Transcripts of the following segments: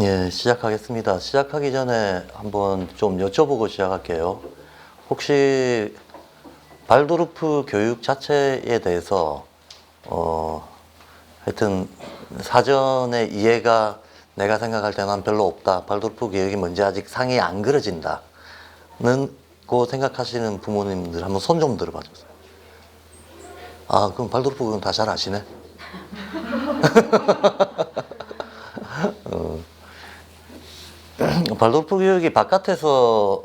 예, 시작하겠습니다. 시작하기 전에 한번 좀 여쭤보고 시작할게요. 혹시 발도르프 교육 자체에 대해서 하여튼 사전에 이해가 내가 생각할 때는 별로 없다. 발도르프 교육이 뭔지 아직 상이 안 그려진다. 고 생각하시는 부모님들 한번 손 좀 들어봐 주세요. 아, 그럼 발도르프 교육은 다 잘 아시네? 발도르프 교육이 바깥에서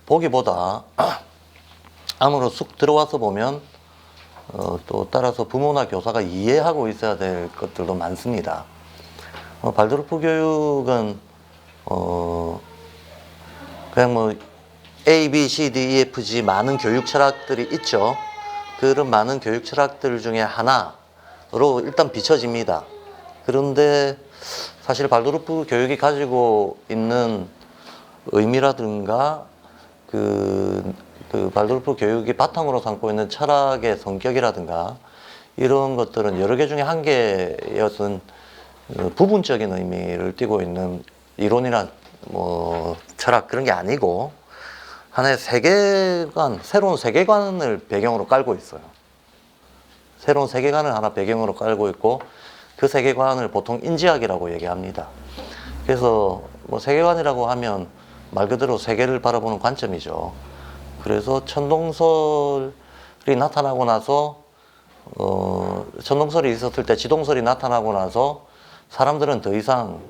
보기보다 안으로 쑥 들어와서 보면 또 따라서 부모나 교사가 이해하고 있어야 될 것들도 많습니다. 발도르프 교육은 그냥 뭐 A, B, C, D, E, F, G 많은 교육 철학들이 있죠. 그런 많은 교육 철학들 중에 하나로 일단 비춰집니다. 그런데 사실 발도르프 교육이 가지고 있는 의미라든가 그 발도르프 교육이 바탕으로 삼고 있는 철학의 성격이라든가 이런 것들은 여러 개 중에 한 개였은 부분적인 의미를 띠고 있는 이론이나 뭐 철학 그런 게 아니고 하나의 세계관, 새로운 세계관을 배경으로 깔고 있어요. 새로운 세계관을 하나 배경으로 깔고 있고 그 세계관을 보통 인지학이라고 얘기합니다. 그래서 뭐 세계관이라고 하면 말 그대로 세계를 바라보는 관점이죠. 그래서 천동설이 나타나고 나서 천동설이 있었을 때 지동설이 나타나고 나서 사람들은 더 이상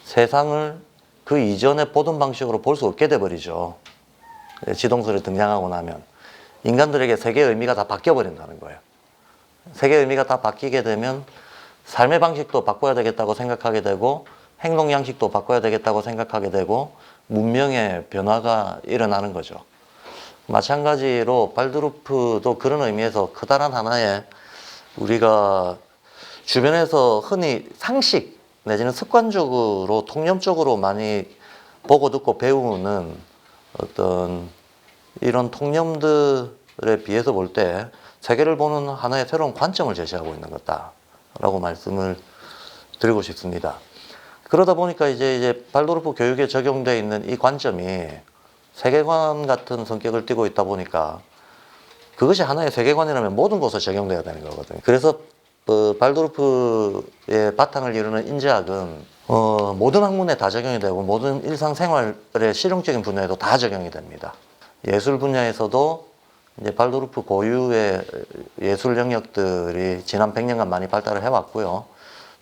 세상을 그 이전에 보던 방식으로 볼 수 없게 돼버리죠. 지동설이 등장하고 나면 인간들에게 세계의 의미가 다 바뀌어 버린다는 거예요. 세계의 의미가 다 바뀌게 되면 삶의 방식도 바꿔야 되겠다고 생각하게 되고 행동 양식도 바꿔야 되겠다고 생각하게 되고 문명의 변화가 일어나는 거죠. 마찬가지로 발도르프도 그런 의미에서 커다란 하나의 우리가 주변에서 흔히 상식 내지는 습관적으로 통념적으로 많이 보고 듣고 배우는 어떤 이런 통념들에 비해서 볼 때 세계를 보는 하나의 새로운 관점을 제시하고 있는 것다라고 말씀을 드리고 싶습니다. 그러다 보니까 이제 발도르프 교육에 적용되어 있는 이 관점이 세계관 같은 성격을 띠고 있다 보니까 그것이 하나의 세계관이라면 모든 곳에 적용돼야 되는 거거든요. 그래서 발도르프의 바탕을 이루는 인지학은 모든 학문에 다 적용이 되고 모든 일상생활의 실용적인 분야에도 다 적용이 됩니다. 예술 분야에서도 이제 발도르프 고유의 예술 영역들이 지난 100년간 많이 발달을 해왔고요.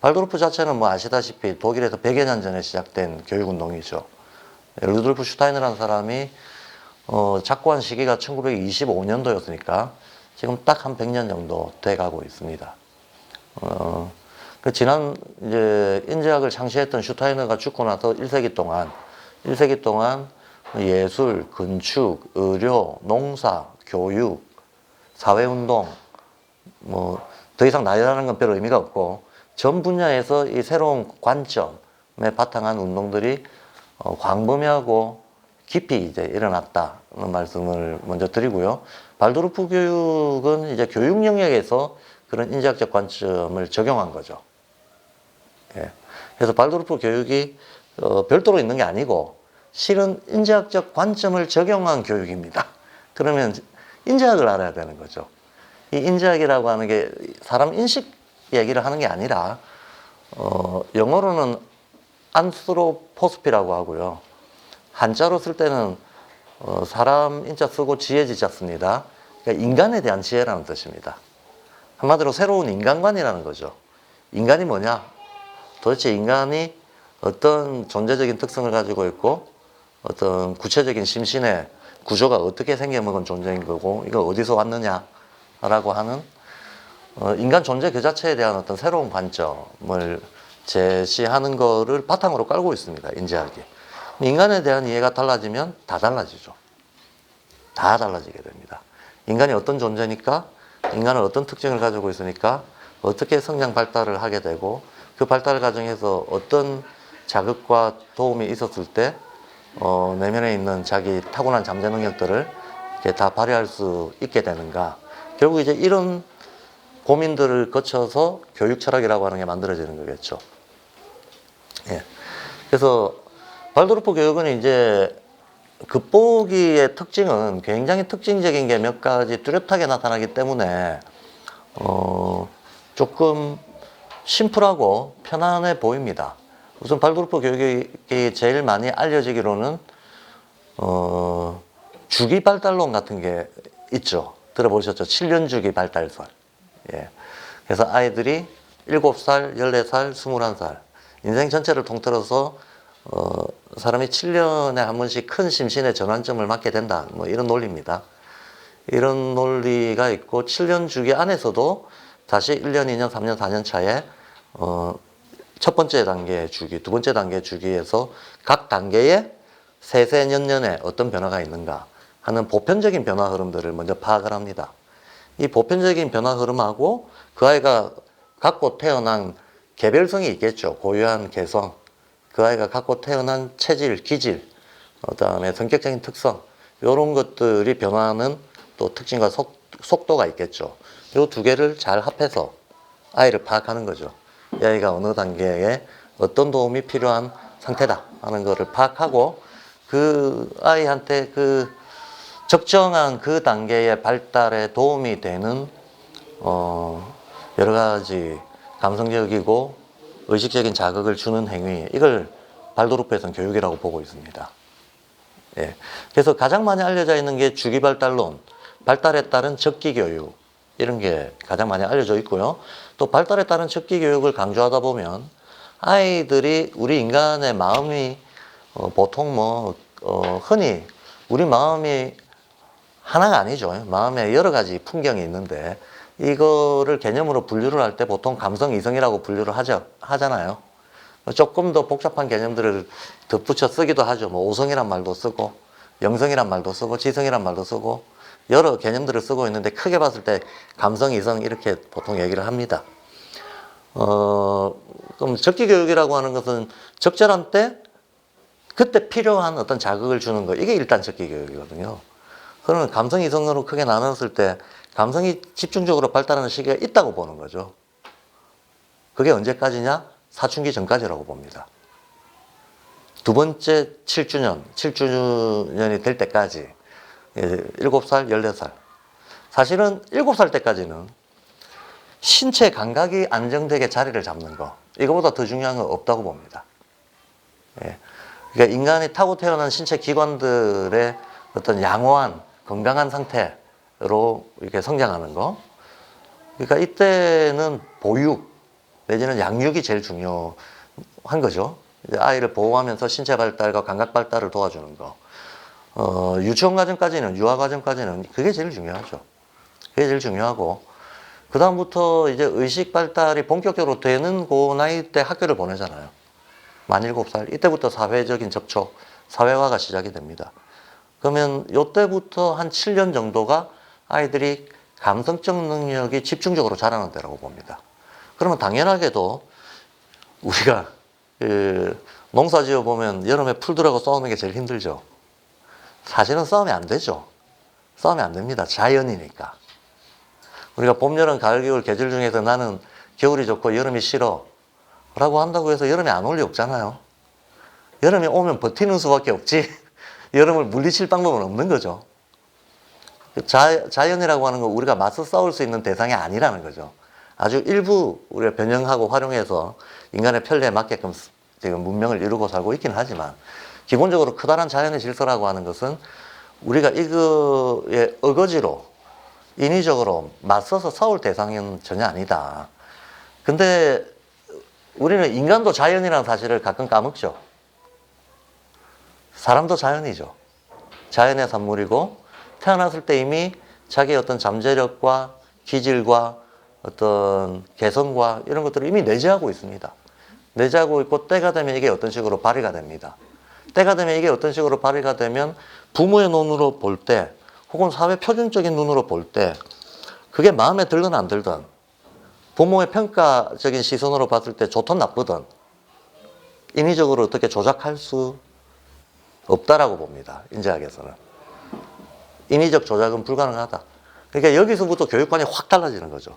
발도르프 자체는 뭐 아시다시피 독일에서 100여 년 전에 시작된 교육운동이죠. 루돌프 슈타이너라는 사람이 작고한 시기가 1925년도였으니까 지금 딱 한 100년 정도 돼가고 있습니다. 지난 이제 인지학을 창시했던 슈타이너가 죽고 나서 1세기 동안 예술, 건축, 의료, 농사, 교육, 사회운동 뭐 더 이상 나열하는 건 별 의미가 없고 전 분야에서 이 새로운 관점에 바탕한 운동들이 광범위하고 깊이 이제 일어났다는 말씀을 먼저 드리고요. 발도르프 교육은 이제 교육 영역에서 그런 인지학적 관점을 적용한 거죠. 예. 그래서 발도르프 교육이 별도로 있는 게 아니고 실은 인지학적 관점을 적용한 교육입니다. 그러면 인지학을 알아야 되는 거죠. 이 인지학이라고 하는 게 사람 인식 얘기를 하는 게 아니라 영어로는 안스로포스피라고 하고요. 한자로 쓸 때는 사람 인자 쓰고 지혜 지자 씁니다. 그러니까 인간에 대한 지혜라는 뜻입니다. 한마디로 새로운 인간관이라는 거죠. 인간이 뭐냐? 도대체 인간이 어떤 존재적인 특성을 가지고 있고 어떤 구체적인 심신의 구조가 어떻게 생겨먹은 존재인 거고 이거 어디서 왔느냐라고 하는 인간 존재 그 자체에 대한 어떤 새로운 관점을 제시하는 거를 바탕으로 깔고 있습니다. 인지학이. 인간에 대한 이해가 달라지면 다 달라지죠. 다 달라지게 됩니다. 인간이 어떤 존재니까 인간은 어떤 특징을 가지고 있으니까 어떻게 성장 발달을 하게 되고 그 발달 과정에서 어떤 자극과 도움이 있었을 때 내면에 있는 자기 타고난 잠재 능력들을 이렇게 다 발휘할 수 있게 되는가. 결국 이제 이런 고민들을 거쳐서 교육 철학이라고 하는 게 만들어지는 거겠죠. 예. 그래서 발도르프 교육은 이제 겉보기의 특징은 굉장히 특징적인 게 몇 가지 뚜렷하게 나타나기 때문에 조금 심플하고 편안해 보입니다. 우선 발도르프 교육이 제일 많이 알려지기로는 주기 발달론 같은 게 있죠. 들어보셨죠? 7년 주기 발달설. 예. 그래서 아이들이 7살, 14살, 21살 인생 전체를 통틀어서 사람이 7년에 한 번씩 큰 심신의 전환점을 맞게 된다. 뭐 이런 논리입니다. 이런 논리가 있고 7년 주기 안에서도 다시 1년, 2년, 3년, 4년 차에 첫 번째 단계 주기, 두 번째 단계 주기에서 각 단계에 세세 년년에 어떤 변화가 있는가 하는 보편적인 변화 흐름들을 먼저 파악을 합니다. 이 보편적인 변화 흐름하고 그 아이가 갖고 태어난 개별성이 있겠죠. 고유한 개성, 그 아이가 갖고 태어난 체질, 기질, 그다음에 성격적인 특성 이런 것들이 변화하는 또 특징과 속도가 있겠죠. 이 두 개를 잘 합해서 아이를 파악하는 거죠. 이 아이가 어느 단계에 어떤 도움이 필요한 상태다 하는 것을 파악하고 그 아이한테 그 적정한 그 단계의 발달에 도움이 되는 여러 가지 감성적이고 의식적인 자극을 주는 행위, 이걸 발도르프에서는 교육이라고 보고 있습니다. 예. 그래서 가장 많이 알려져 있는 게 주기발달론, 발달에 따른 적기교육, 이런 게 가장 많이 알려져 있고요. 또 발달에 따른 적기교육을 강조하다 보면 아이들이 우리 인간의 마음이 보통 흔히 우리 마음이 하나가 아니죠. 마음에 여러 가지 풍경이 있는데 이거를 개념으로 분류를 할 때 보통 감성 이성이라고 분류를 하잖아요. 조금 더 복잡한 개념들을 덧붙여 쓰기도 하죠. 뭐 오성이란 말도 쓰고 영성이란 말도 쓰고 지성이란 말도 쓰고 여러 개념들을 쓰고 있는데 크게 봤을 때 감성, 이성 이렇게 보통 얘기를 합니다. 그럼 적기교육이라고 하는 것은 적절한 때 그때 필요한 어떤 자극을 주는 거, 이게 일단 적기교육이거든요. 그러면 감성, 이성으로 크게 나눴을 때 감성이 집중적으로 발달하는 시기가 있다고 보는 거죠. 그게 언제까지냐? 사춘기 전까지라고 봅니다. 두 번째 7주년이 될 때까지 7살, 14살. 사실은 7살 때까지는 신체 감각이 안정되게 자리를 잡는 거, 이거보다 더 중요한 건 없다고 봅니다. 예. 그러니까 인간이 타고 태어난 신체 기관들의 어떤 양호한 건강한 상태로 이렇게 성장하는 거. 그러니까 이때는 보육 내지는 양육이 제일 중요한 거죠. 아이를 보호하면서 신체 발달과 감각 발달을 도와주는 거. 유치원 과정까지는, 유아 과정까지는 그게 제일 중요하죠. 그게 제일 중요하고, 그 다음부터 이제 의식 발달이 본격적으로 되는 그 나이 때 학교를 보내잖아요. 만 7살. 이때부터 사회적인 접촉, 사회화가 시작이 됩니다. 그러면 이때부터 한 7년 정도가 아이들이 감성적 능력이 집중적으로 자라는 때라고 봅니다. 그러면 당연하게도 우리가 농사 지어 보면 여름에 풀들하고 싸우는 게 제일 힘들죠. 사실은 싸우면 안 되죠. 싸우면 안 됩니다. 자연이니까. 우리가 봄, 여름, 가을, 겨울 계절 중에서 나는 겨울이 좋고 여름이 싫어 라고 한다고 해서 여름이 안 올 리 없잖아요. 여름이 오면 버티는 수밖에 없지 여름을 물리칠 방법은 없는 거죠. 자연이라고 하는 건 우리가 맞서 싸울 수 있는 대상이 아니라는 거죠. 아주 일부 우리가 변형하고 활용해서 인간의 편리에 맞게끔 지금 문명을 이루고 살고 있긴 하지만, 기본적으로 커다란 자연의 질서라고 하는 것은 우리가 이거에 어거지로 인위적으로 맞서서 싸울 대상은 전혀 아니다. 근데 우리는 인간도 자연이라는 사실을 가끔 까먹죠. 사람도 자연이죠. 자연의 산물이고 태어났을 때 이미 자기의 어떤 잠재력과 기질과 어떤 개성과 이런 것들을 이미 내재하고 있습니다. 내재하고 있고 때가 되면 이게 어떤 식으로 발휘가 됩니다. 때가 되면 이게 어떤 식으로 발휘가 되면 부모의 눈으로 볼 때 혹은 사회 표준적인 눈으로 볼 때 그게 마음에 들든 안 들든, 부모의 평가적인 시선으로 봤을 때 좋든 나쁘든 인위적으로 어떻게 조작할 수 없다라고 봅니다. 인지학에서는. 인위적 조작은 불가능하다. 그러니까 여기서부터 교육관이 확 달라지는 거죠.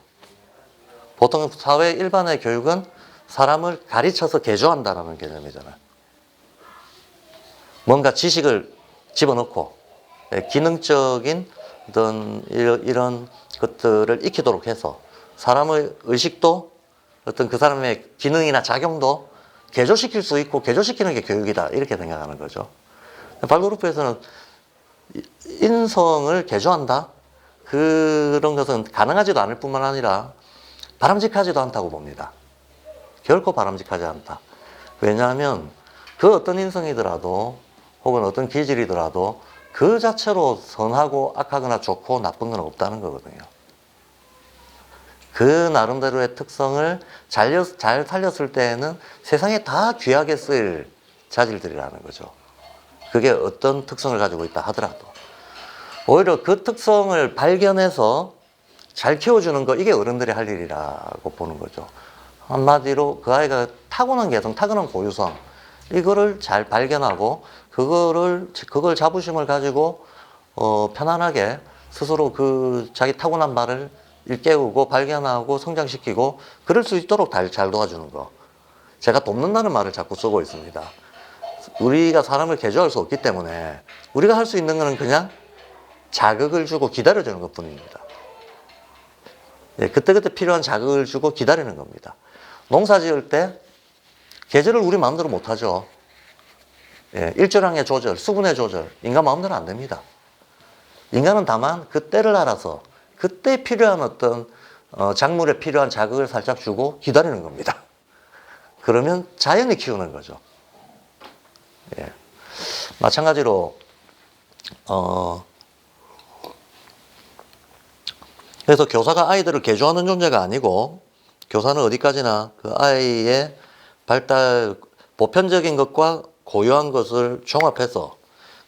보통 사회 일반의 교육은 사람을 가르쳐서 개조한다라는 개념이잖아요. 뭔가 지식을 집어넣고 기능적인 어떤 이런 것들을 익히도록 해서 사람의 의식도 어떤 그 사람의 기능이나 작용도 개조시킬 수 있고 개조시키는 게 교육이다 이렇게 생각하는 거죠. 발도르프에서는 인성을 개조한다? 그런 것은 가능하지도 않을 뿐만 아니라 바람직하지도 않다고 봅니다. 결코 바람직하지 않다. 왜냐하면 그 어떤 인성이더라도 혹은 어떤 기질이더라도 그 자체로 선하고 악하거나 좋고 나쁜 건 없다는 거거든요. 그 나름대로의 특성을 잘 살렸을 때에는 세상에 다 귀하게 쓰일 자질들이라는 거죠. 그게 어떤 특성을 가지고 있다 하더라도. 오히려 그 특성을 발견해서 잘 키워주는 거, 이게 어른들이 할 일이라고 보는 거죠. 한마디로 그 아이가 타고난 개성, 타고난 고유성, 이거를 잘 발견하고 그걸 자부심을 가지고 편안하게 스스로 그 자기 타고난 바를 일깨우고 발견하고 성장시키고 그럴 수 있도록 잘 도와주는 거. 제가 돕는다는 말을 자꾸 쓰고 있습니다. 우리가 사람을 개조할 수 없기 때문에 우리가 할 수 있는 거는 그냥 자극을 주고 기다려주는 것 뿐입니다. 예, 그때그때 필요한 자극을 주고 기다리는 겁니다. 농사 지을 때 계절을 우리 마음대로 못하죠. 예, 일조량의 조절, 수분의 조절, 인간 마음대로 안 됩니다. 인간은 다만 그 때를 알아서 그때 필요한 어떤 작물에 필요한 자극을 살짝 주고 기다리는 겁니다. 그러면 자연이 키우는 거죠. 예. 마찬가지로 그래서 교사가 아이들을 개조하는 존재가 아니고 교사는 어디까지나 그 아이의 발달, 보편적인 것과 고유한 것을 종합해서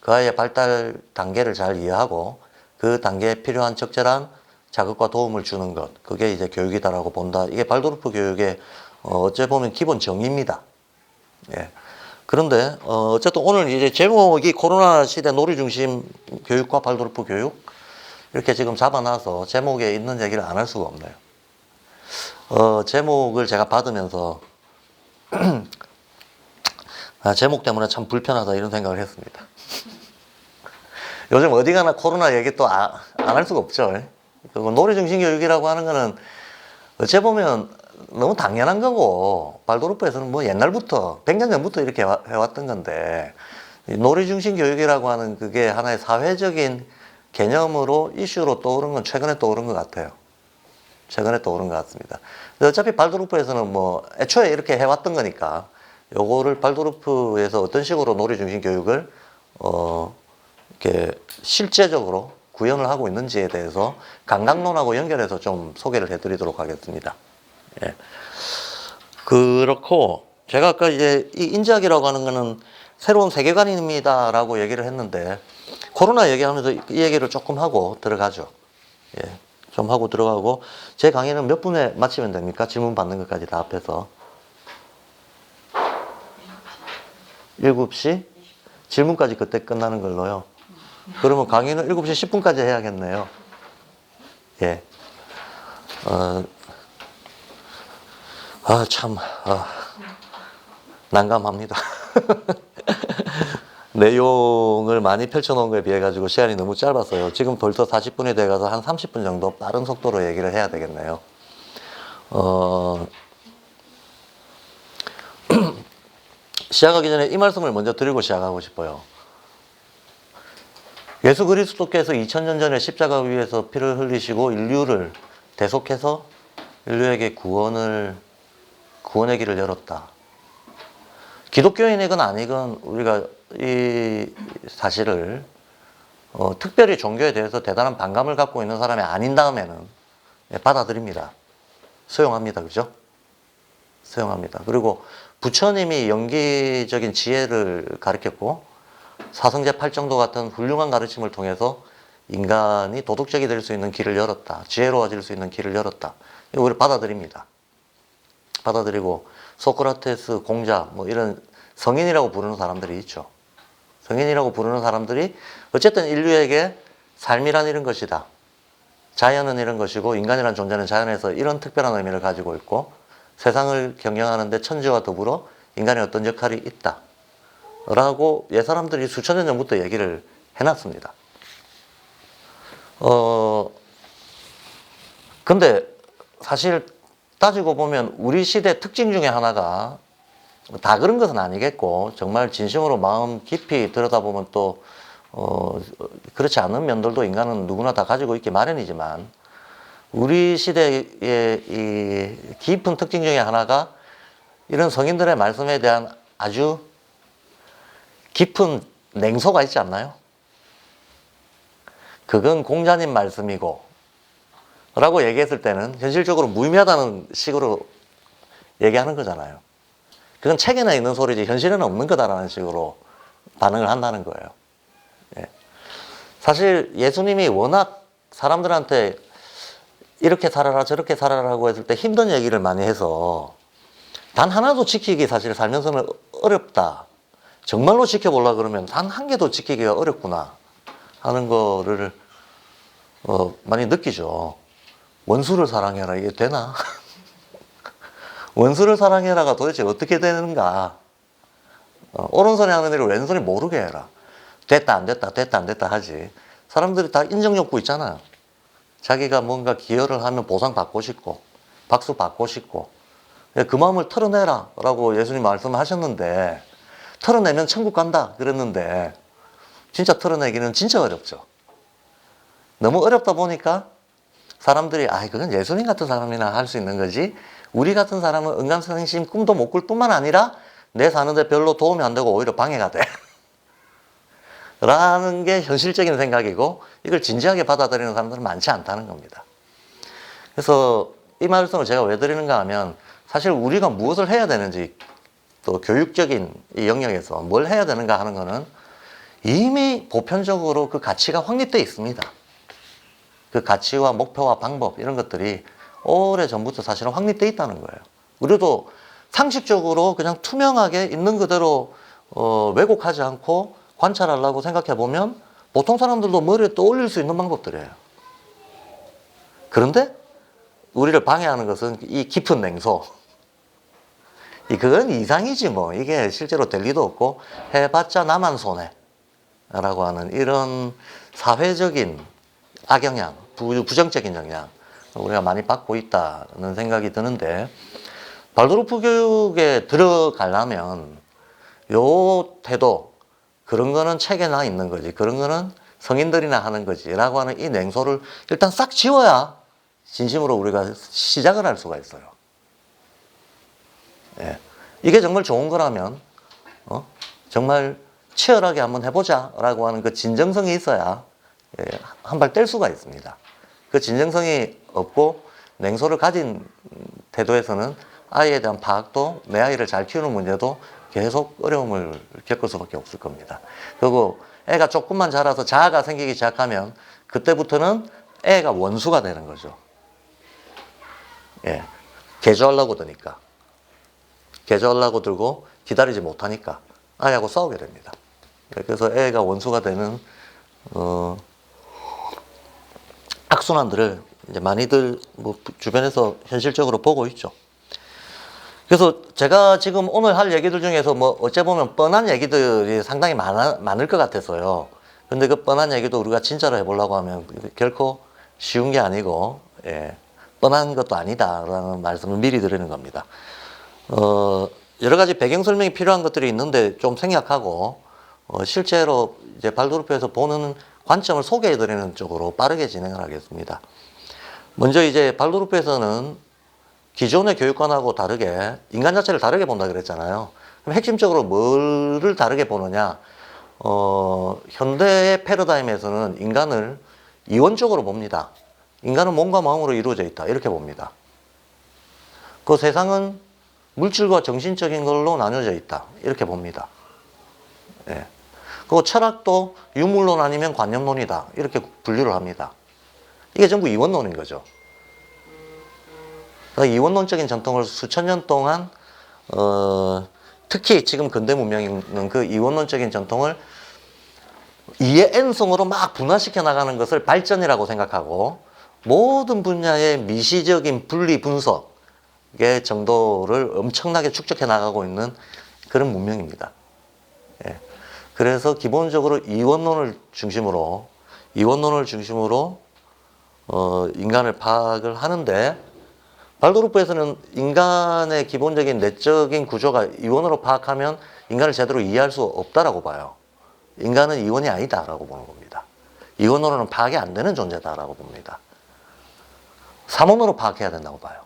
그 아이의 발달 단계를 잘 이해하고 그 단계에 필요한 적절한 자극과 도움을 주는 것, 그게 이제 교육이다라고 본다. 이게 발도르프 교육의 어째 보면 기본 정의입니다. 예. 그런데 어쨌든 오늘 이제 제목이 코로나 시대 놀이 중심 교육과 발도르프 교육 이렇게 지금 잡아놔서 제목에 있는 얘기를 안 할 수가 없네요. 제목을 제가 받으면서 제목 때문에 참 불편하다 이런 생각을 했습니다. 요즘 어디 가나 코로나 얘기 또 안 할 수가 없죠. 그리고 놀이중심교육이라고 하는 거는 어째 보면 너무 당연한 거고 발도르프에서는 뭐 옛날부터 100년 전부터 이렇게 해왔던 건데 놀이중심교육이라고 하는 그게 하나의 사회적인 개념으로 이슈로 떠오른 건 최근에 떠오른 것 같아요. 최근에 떠오른 것 같습니다. 어차피 발도르프에서는 뭐 애초에 이렇게 해왔던 거니까 요거를 발도르프에서 어떤 식으로 놀이중심 교육을 이렇게 실제적으로 구현을 하고 있는지에 대해서 강강론하고 연결해서 좀 소개를 해드리도록 하겠습니다. 예. 그렇고 제가 아까 이제 이 인지학이라고 하는 거는 새로운 세계관입니다라고 얘기를 했는데 코로나 얘기하면서 이 얘기를 조금 하고 들어가죠. 예. 좀 하고 들어가고 제 강의는 몇 분에 마치면 됩니까? 질문 받는 것까지 다 합해서 7시? 질문까지 그때 끝나는 걸로요. 그러면 강의는 7시 10분까지 해야겠네요. 예. 난감합니다. 내용을 많이 펼쳐놓은 거에 비해 가지고 시간이 너무 짧았어요. 지금 벌써 40분이 돼가서 한 30분 정도 빠른 속도로 얘기를 해야 되겠네요. 시작하기 전에 이 말씀을 먼저 드리고 시작하고 싶어요. 예수 그리스도께서 2000년 전에 십자가 위에서 피를 흘리시고 인류를 대속해서 인류에게 구원의 길을 열었다. 기독교인이건 아니건 우리가 이 사실을 특별히 종교에 대해서 대단한 반감을 갖고 있는 사람이 아닌 다음에는 받아들입니다. 수용합니다. 그죠? 수용합니다. 그리고 부처님이 영기적인 지혜를 가르쳤고 사성제 8정도 같은 훌륭한 가르침을 통해서 인간이 도덕적이 될 수 있는 길을 열었다. 지혜로워질 수 있는 길을 열었다. 이거 우리 받아들입니다. 받아들이고 소크라테스, 공자 뭐 이런 성인이라고 부르는 사람들이 있죠. 성인이라고 부르는 사람들이 어쨌든 인류에게 삶이란 이런 것이다. 자연은 이런 것이고 인간이란 존재는 자연에서 이런 특별한 의미를 가지고 있고 세상을 경영하는데 천지와 더불어 인간의 어떤 역할이 있다 라고 사람들이 수천 년 전부터 얘기를 해놨습니다. 근데 사실 따지고 보면 우리 시대 특징 중에 하나가 다 그런 것은 아니겠고, 정말 진심으로 마음 깊이 들여다보면 또 그렇지 않은 면들도 인간은 누구나 다 가지고 있기 마련이지만, 우리 시대의 이 깊은 특징 중에 하나가 이런 성인들의 말씀에 대한 아주 깊은 냉소가 있지 않나요? 그건 공자님 말씀이고 라고 얘기했을 때는 현실적으로 무의미하다는 식으로 얘기하는 거잖아요. 그건 책에나 있는 소리지 현실에는 없는 거다라는 식으로 반응을 한다는 거예요. 예. 사실 예수님이 워낙 사람들한테 이렇게 살아라 저렇게 살아라고 했을 때 힘든 얘기를 많이 해서 단 하나도 지키기 사실 살면서는 어렵다. 정말로 지켜보려고 그러면 단 한 개도 지키기가 어렵구나 하는 거를 많이 느끼죠. 원수를 사랑해라, 이게 되나? 원수를 사랑해라가 도대체 어떻게 되는가? 오른손에 하는 일을 왼손이 모르게 해라. 됐다 안 됐다 됐다 안 됐다 하지. 사람들이 다 인정욕구 있잖아요. 자기가 뭔가 기여를 하면 보상 받고 싶고 박수 받고 싶고 그 마음을 털어내라 라고 예수님 말씀하셨는데, 털어내면 천국 간다 그랬는데 진짜 털어내기는 진짜 어렵죠. 너무 어렵다 보니까 사람들이 그건 예수님 같은 사람이나 할 수 있는 거지, 우리 같은 사람은 은감생심 꿈도 못 꿀 뿐만 아니라 내 사는데 별로 도움이 안 되고 오히려 방해가 돼 라는 게 현실적인 생각이고, 이걸 진지하게 받아들이는 사람들은 많지 않다는 겁니다. 그래서 이 말씀을 제가 왜 드리는가 하면, 사실 우리가 무엇을 해야 되는지, 또 교육적인 이 영역에서 뭘 해야 되는가 하는 거는 이미 보편적으로 그 가치가 확립되어 있습니다. 그 가치와 목표와 방법 이런 것들이 오래전부터 사실은 확립되어 있다는 거예요. 우리도 상식적으로 그냥 투명하게 있는 그대로 왜곡하지 않고 관찰하려고 생각해 보면 보통 사람들도 머리에 떠올릴 수 있는 방법들이에요. 그런데 우리를 방해하는 것은 이 깊은 냉소. 그건 이상이지 뭐. 이게 실제로 될 리도 없고 해봤자 나만 손해 라고 하는 이런 사회적인 악영향, 부정적인 영향 우리가 많이 받고 있다는 생각이 드는데, 발도르프 교육에 들어가려면 요 태도, 그런 거는 책에나 있는 거지, 그런 거는 성인들이나 하는 거지 라고 하는 이 냉소를 일단 싹 지워야 진심으로 우리가 시작을 할 수가 있어요. 예. 이게 정말 좋은 거라면 정말 치열하게 한번 해보자 라고 하는 그 진정성이 있어야 한 발 뗄 수가 있습니다. 그 진정성이 없고 냉소를 가진 태도에서는 아이에 대한 파악도, 내 아이를 잘 키우는 문제도 계속 어려움을 겪을 수밖에 없을 겁니다. 그리고 애가 조금만 자라서 자아가 생기기 시작하면 그때부터는 애가 원수가 되는 거죠. 예. 개조하려고 드니까. 개조하려고 들고 기다리지 못하니까 아이하고 싸우게 됩니다. 그래서 애가 원수가 되는 악순환들을 이제 많이들 주변에서 현실적으로 보고 있죠. 그래서 제가 지금 오늘 할 얘기들 중에서 어째 보면 뻔한 얘기들이 상당히 많을 것 같아서요. 근데 그 뻔한 얘기도 우리가 진짜로 해보려고 하면 결코 쉬운 게 아니고, 뻔한 것도 아니다라는 말씀을 미리 드리는 겁니다. 여러 가지 배경 설명이 필요한 것들이 있는데 좀 생략하고, 실제로 이제 발도르프에서 보는 관점을 소개해 드리는 쪽으로 빠르게 진행을 하겠습니다. 먼저 이제 발도르프에서는 기존의 교육관하고 다르게 인간 자체를 다르게 본다 그랬잖아요. 그럼 핵심적으로 뭐를 다르게 보느냐? 현대의 패러다임에서는 인간을 이원적으로 봅니다. 인간은 몸과 마음으로 이루어져 있다, 이렇게 봅니다. 그 세상은 물질과 정신적인 걸로 나뉘어져 있다, 이렇게 봅니다. 예. 그리고 철학도 유물론 아니면 관념론이다, 이렇게 분류를 합니다. 이게 전부 이원론인 거죠. 이원론적인 전통을 수천 년 동안 특히 지금 근대 문명은 그 이원론적인 전통을 이의 N성으로 막 분화시켜 나가는 것을 발전이라고 생각하고, 모든 분야의 미시적인 분리 분석, 정도를 엄청나게 축적해 나가고 있는 그런 문명입니다. 예. 그래서 기본적으로 이원론을 중심으로 인간을 파악을 하는데, 발도르프에서는 인간의 기본적인 내적인 구조가 이원으로 파악하면 인간을 제대로 이해할 수 없다라고 봐요. 인간은 이원이 아니다라고 보는 겁니다. 이원으로는 파악이 안 되는 존재다라고 봅니다. 삼원으로 파악해야 된다고 봐요.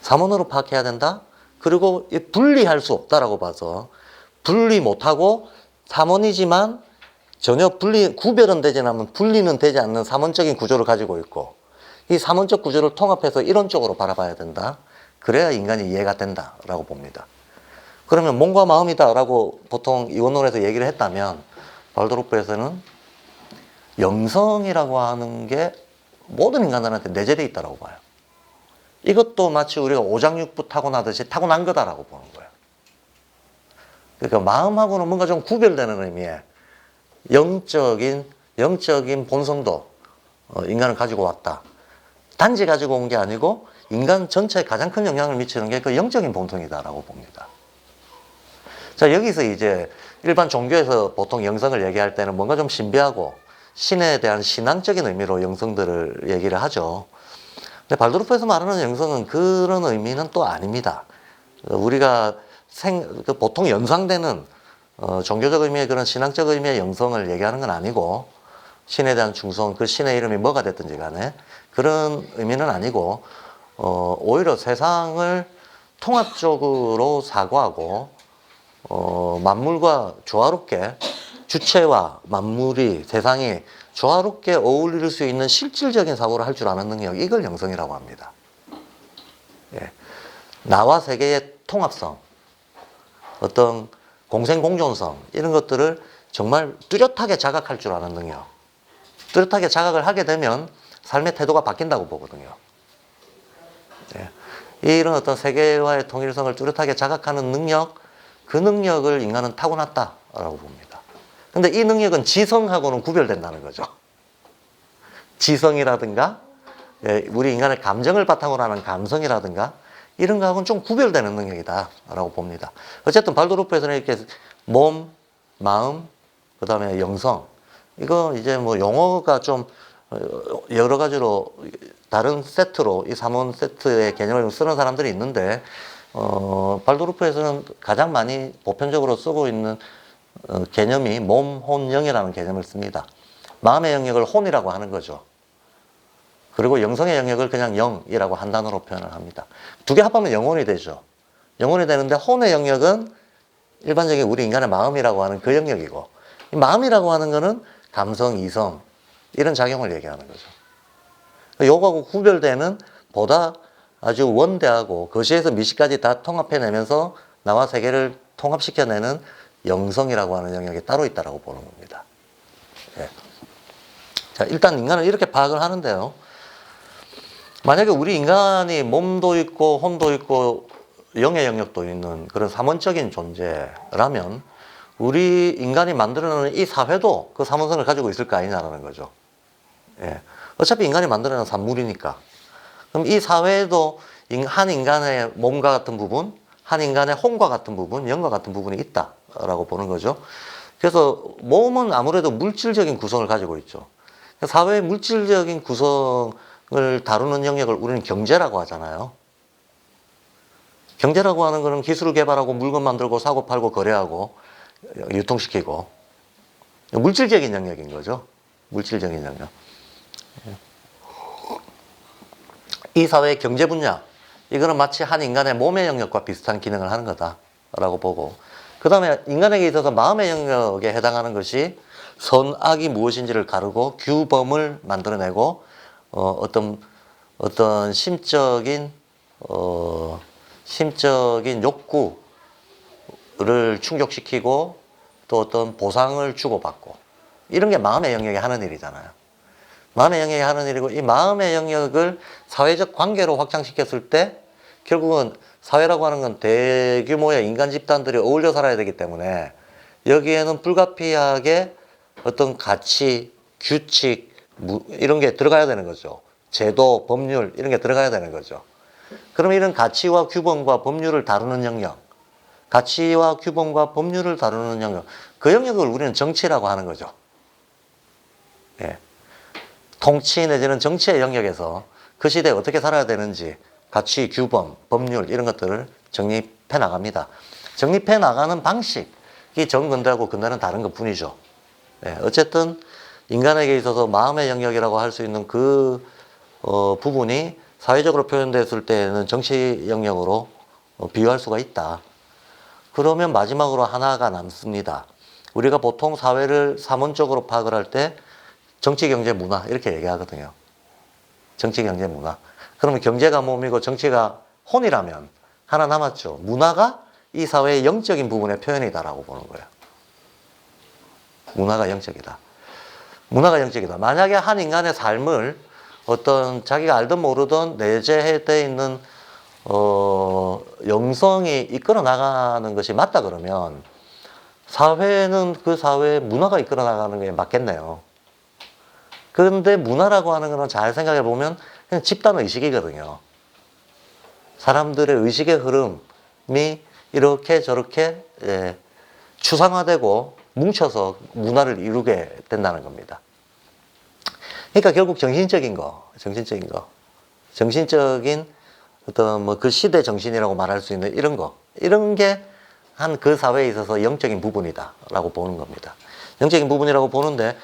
삼원으로 파악해야 된다? 그리고 분리할 수 없다라고 봐서 분리 못하고 삼원이지만 전혀 구별은 되지 않으면 분리는 되지 않는 삼원적인 구조를 가지고 있고, 이 삼원적 구조를 통합해서 이론적으로 바라봐야 된다. 그래야 인간이 이해가 된다라고 봅니다. 그러면 몸과 마음이다라고 보통 이원론에서 얘기를 했다면, 발도르프에서는 영성이라고 하는 게 모든 인간들한테 내재되어 있다고 봐요. 이것도 마치 우리가 오장육부 타고나듯이 타고난 거다라고 보는 거예요. 그러니까 마음하고는 뭔가 좀 구별되는 의미의 영적인 본성도 인간은 가지고 왔다. 단지 가지고 온 게 아니고 인간 전체에 가장 큰 영향을 미치는 게 그 영적인 본성이다라고 봅니다. 자, 여기서 이제 일반 종교에서 보통 영성을 얘기할 때는 뭔가 좀 신비하고 신에 대한 신앙적인 의미로 영성들을 얘기를 하죠. 근데 발도르프에서 말하는 영성은 그런 의미는 또 아닙니다. 우리가 보통 연상되는 종교적 의미의 그런 신앙적 의미의 영성을 얘기하는 건 아니고, 신에 대한 충성, 그 신의 이름이 뭐가 됐든지 간에 그런 의미는 아니고, 오히려 세상을 통합적으로 사고하고 만물과 조화롭게, 주체와 만물이, 세상이 조화롭게 어울릴 수 있는 실질적인 사고를 할 줄 아는 능력, 이걸 영성이라고 합니다. 예. 나와 세계의 통합성, 어떤 공생공존성, 이런 것들을 정말 뚜렷하게 자각할 줄 아는 능력. 뚜렷하게 자각을 하게 되면 삶의 태도가 바뀐다고 보거든요. 예. 이런 어떤 세계와의 통일성을 뚜렷하게 자각하는 능력, 그 능력을 인간은 타고났다라고 봅니다. 근데 이 능력은 지성하고는 구별된다는 거죠. 지성이라든가, 우리 인간의 감정을 바탕으로 하는 감성이라든가, 이런 거하고는 좀 구별되는 능력이다라고 봅니다. 어쨌든 발도르프에서는 이렇게 몸, 마음, 그 다음에 영성, 이거 이제 뭐 용어가 좀 여러 가지로 다른 세트로 이 삼원 세트의 개념을 쓰는 사람들이 있는데, 발도르프에서는 가장 많이 보편적으로 쓰고 있는 개념이 몸, 혼, 영이라는 개념을 씁니다. 마음의 영역을 혼이라고 하는 거죠. 그리고 영성의 영역을 그냥 영이라고 한 단어로 표현을 합니다. 두 개 합하면 영혼이 되죠. 영혼이 되는데, 혼의 영역은 일반적인 우리 인간의 마음이라고 하는 그 영역이고, 이 마음이라고 하는 거는 감성, 이성, 이런 작용을 얘기하는 거죠. 요거하고 구별되는 보다 아주 원대하고 거시에서 미시까지 다 통합해내면서 나와 세계를 통합시켜내는 영성이라고 하는 영역이 따로 있다고 보는 겁니다. 예. 자, 일단 인간은 이렇게 파악을 하는데요. 만약에 우리 인간이 몸도 있고 혼도 있고 영의 영역도 있는 그런 삼원적인 존재라면, 우리 인간이 만들어내는 이 사회도 그 삼원성을 가지고 있을 거 아니냐라는 거죠. 예. 어차피 인간이 만들어낸 산물이니까. 그럼 이 사회에도 한 인간의 몸과 같은 부분, 한 인간의 혼과 같은 부분, 영과 같은 부분이 있다라고 보는 거죠. 그래서 몸은 아무래도 물질적인 구성을 가지고 있죠. 사회의 물질적인 구성을 다루는 영역을 우리는 경제라고 하잖아요. 경제라고 하는 거는 기술을 개발하고 물건 만들고 사고 팔고 거래하고 유통시키고, 물질적인 영역인 거죠. 물질적인 영역. 이 사회의 경제 분야, 이거는 마치 한 인간의 몸의 영역과 비슷한 기능을 하는 거다라고 보고, 그 다음에 인간에게 있어서 마음의 영역에 해당하는 것이 선, 악이 무엇인지를 가르고 규범을 만들어내고, 어떤 심적인 욕구를 충족시키고, 또 어떤 보상을 주고받고, 이런 게 마음의 영역에 하는 일이잖아요. 마음의 영역에 하는 일이고, 이 마음의 영역을 사회적 관계로 확장시켰을 때 결국은 사회라고 하는 건 대규모의 인간 집단들이 어울려 살아야 되기 때문에, 여기에는 불가피하게 어떤 가치, 규칙, 이런 게 들어가야 되는 거죠. 제도, 법률, 이런 게 들어가야 되는 거죠. 그러면 이런 가치와 규범과 법률을 다루는 영역, 가치와 규범과 법률을 다루는 영역, 그 영역을 우리는 정치라고 하는 거죠. 예. 통치 내지는 정치의 영역에서 그 시대에 어떻게 살아야 되는지 가치, 규범, 법률 이런 것들을 정립해 나갑니다. 정립해 나가는 방식이 정근대하고 근대는 다른 것 뿐이죠. 예. 어쨌든 인간에게 있어서 마음의 영역이라고 할 수 있는 그 부분이 사회적으로 표현됐을 때는 정치 영역으로 비유할 수가 있다. 그러면 마지막으로 하나가 남습니다. 우리가 보통 사회를 사문적으로 파악을 할 때 정치, 경제, 문화 이렇게 얘기하거든요. 정치, 경제, 문화. 그러면 경제가 몸이고 정치가 혼이라면 하나 남았죠. 문화가 이 사회의 영적인 부분의 표현이다라고 보는 거예요. 문화가 영적이다. 문화가 영적이다. 만약에 한 인간의 삶을 어떤 자기가 알든 모르든 내재되어 있는 영성이 이끌어 나가는 것이 맞다 그러면 사회는 그 사회의 문화가 이끌어 나가는 게 맞겠네요. 그런데 문화라고 하는 거는 잘 생각해 보면 그냥 집단 의식이거든요. 사람들의 의식의 흐름이 이렇게 저렇게 추상화되고 뭉쳐서 문화를 이루게 된다는 겁니다. 그러니까 결국 정신적인 어떤 뭐 그 시대 정신이라고 말할 수 있는 이런 게 한 그 사회에 있어서 영적인 부분이다라고 보는 겁니다. 영적인 부분이라고 보는데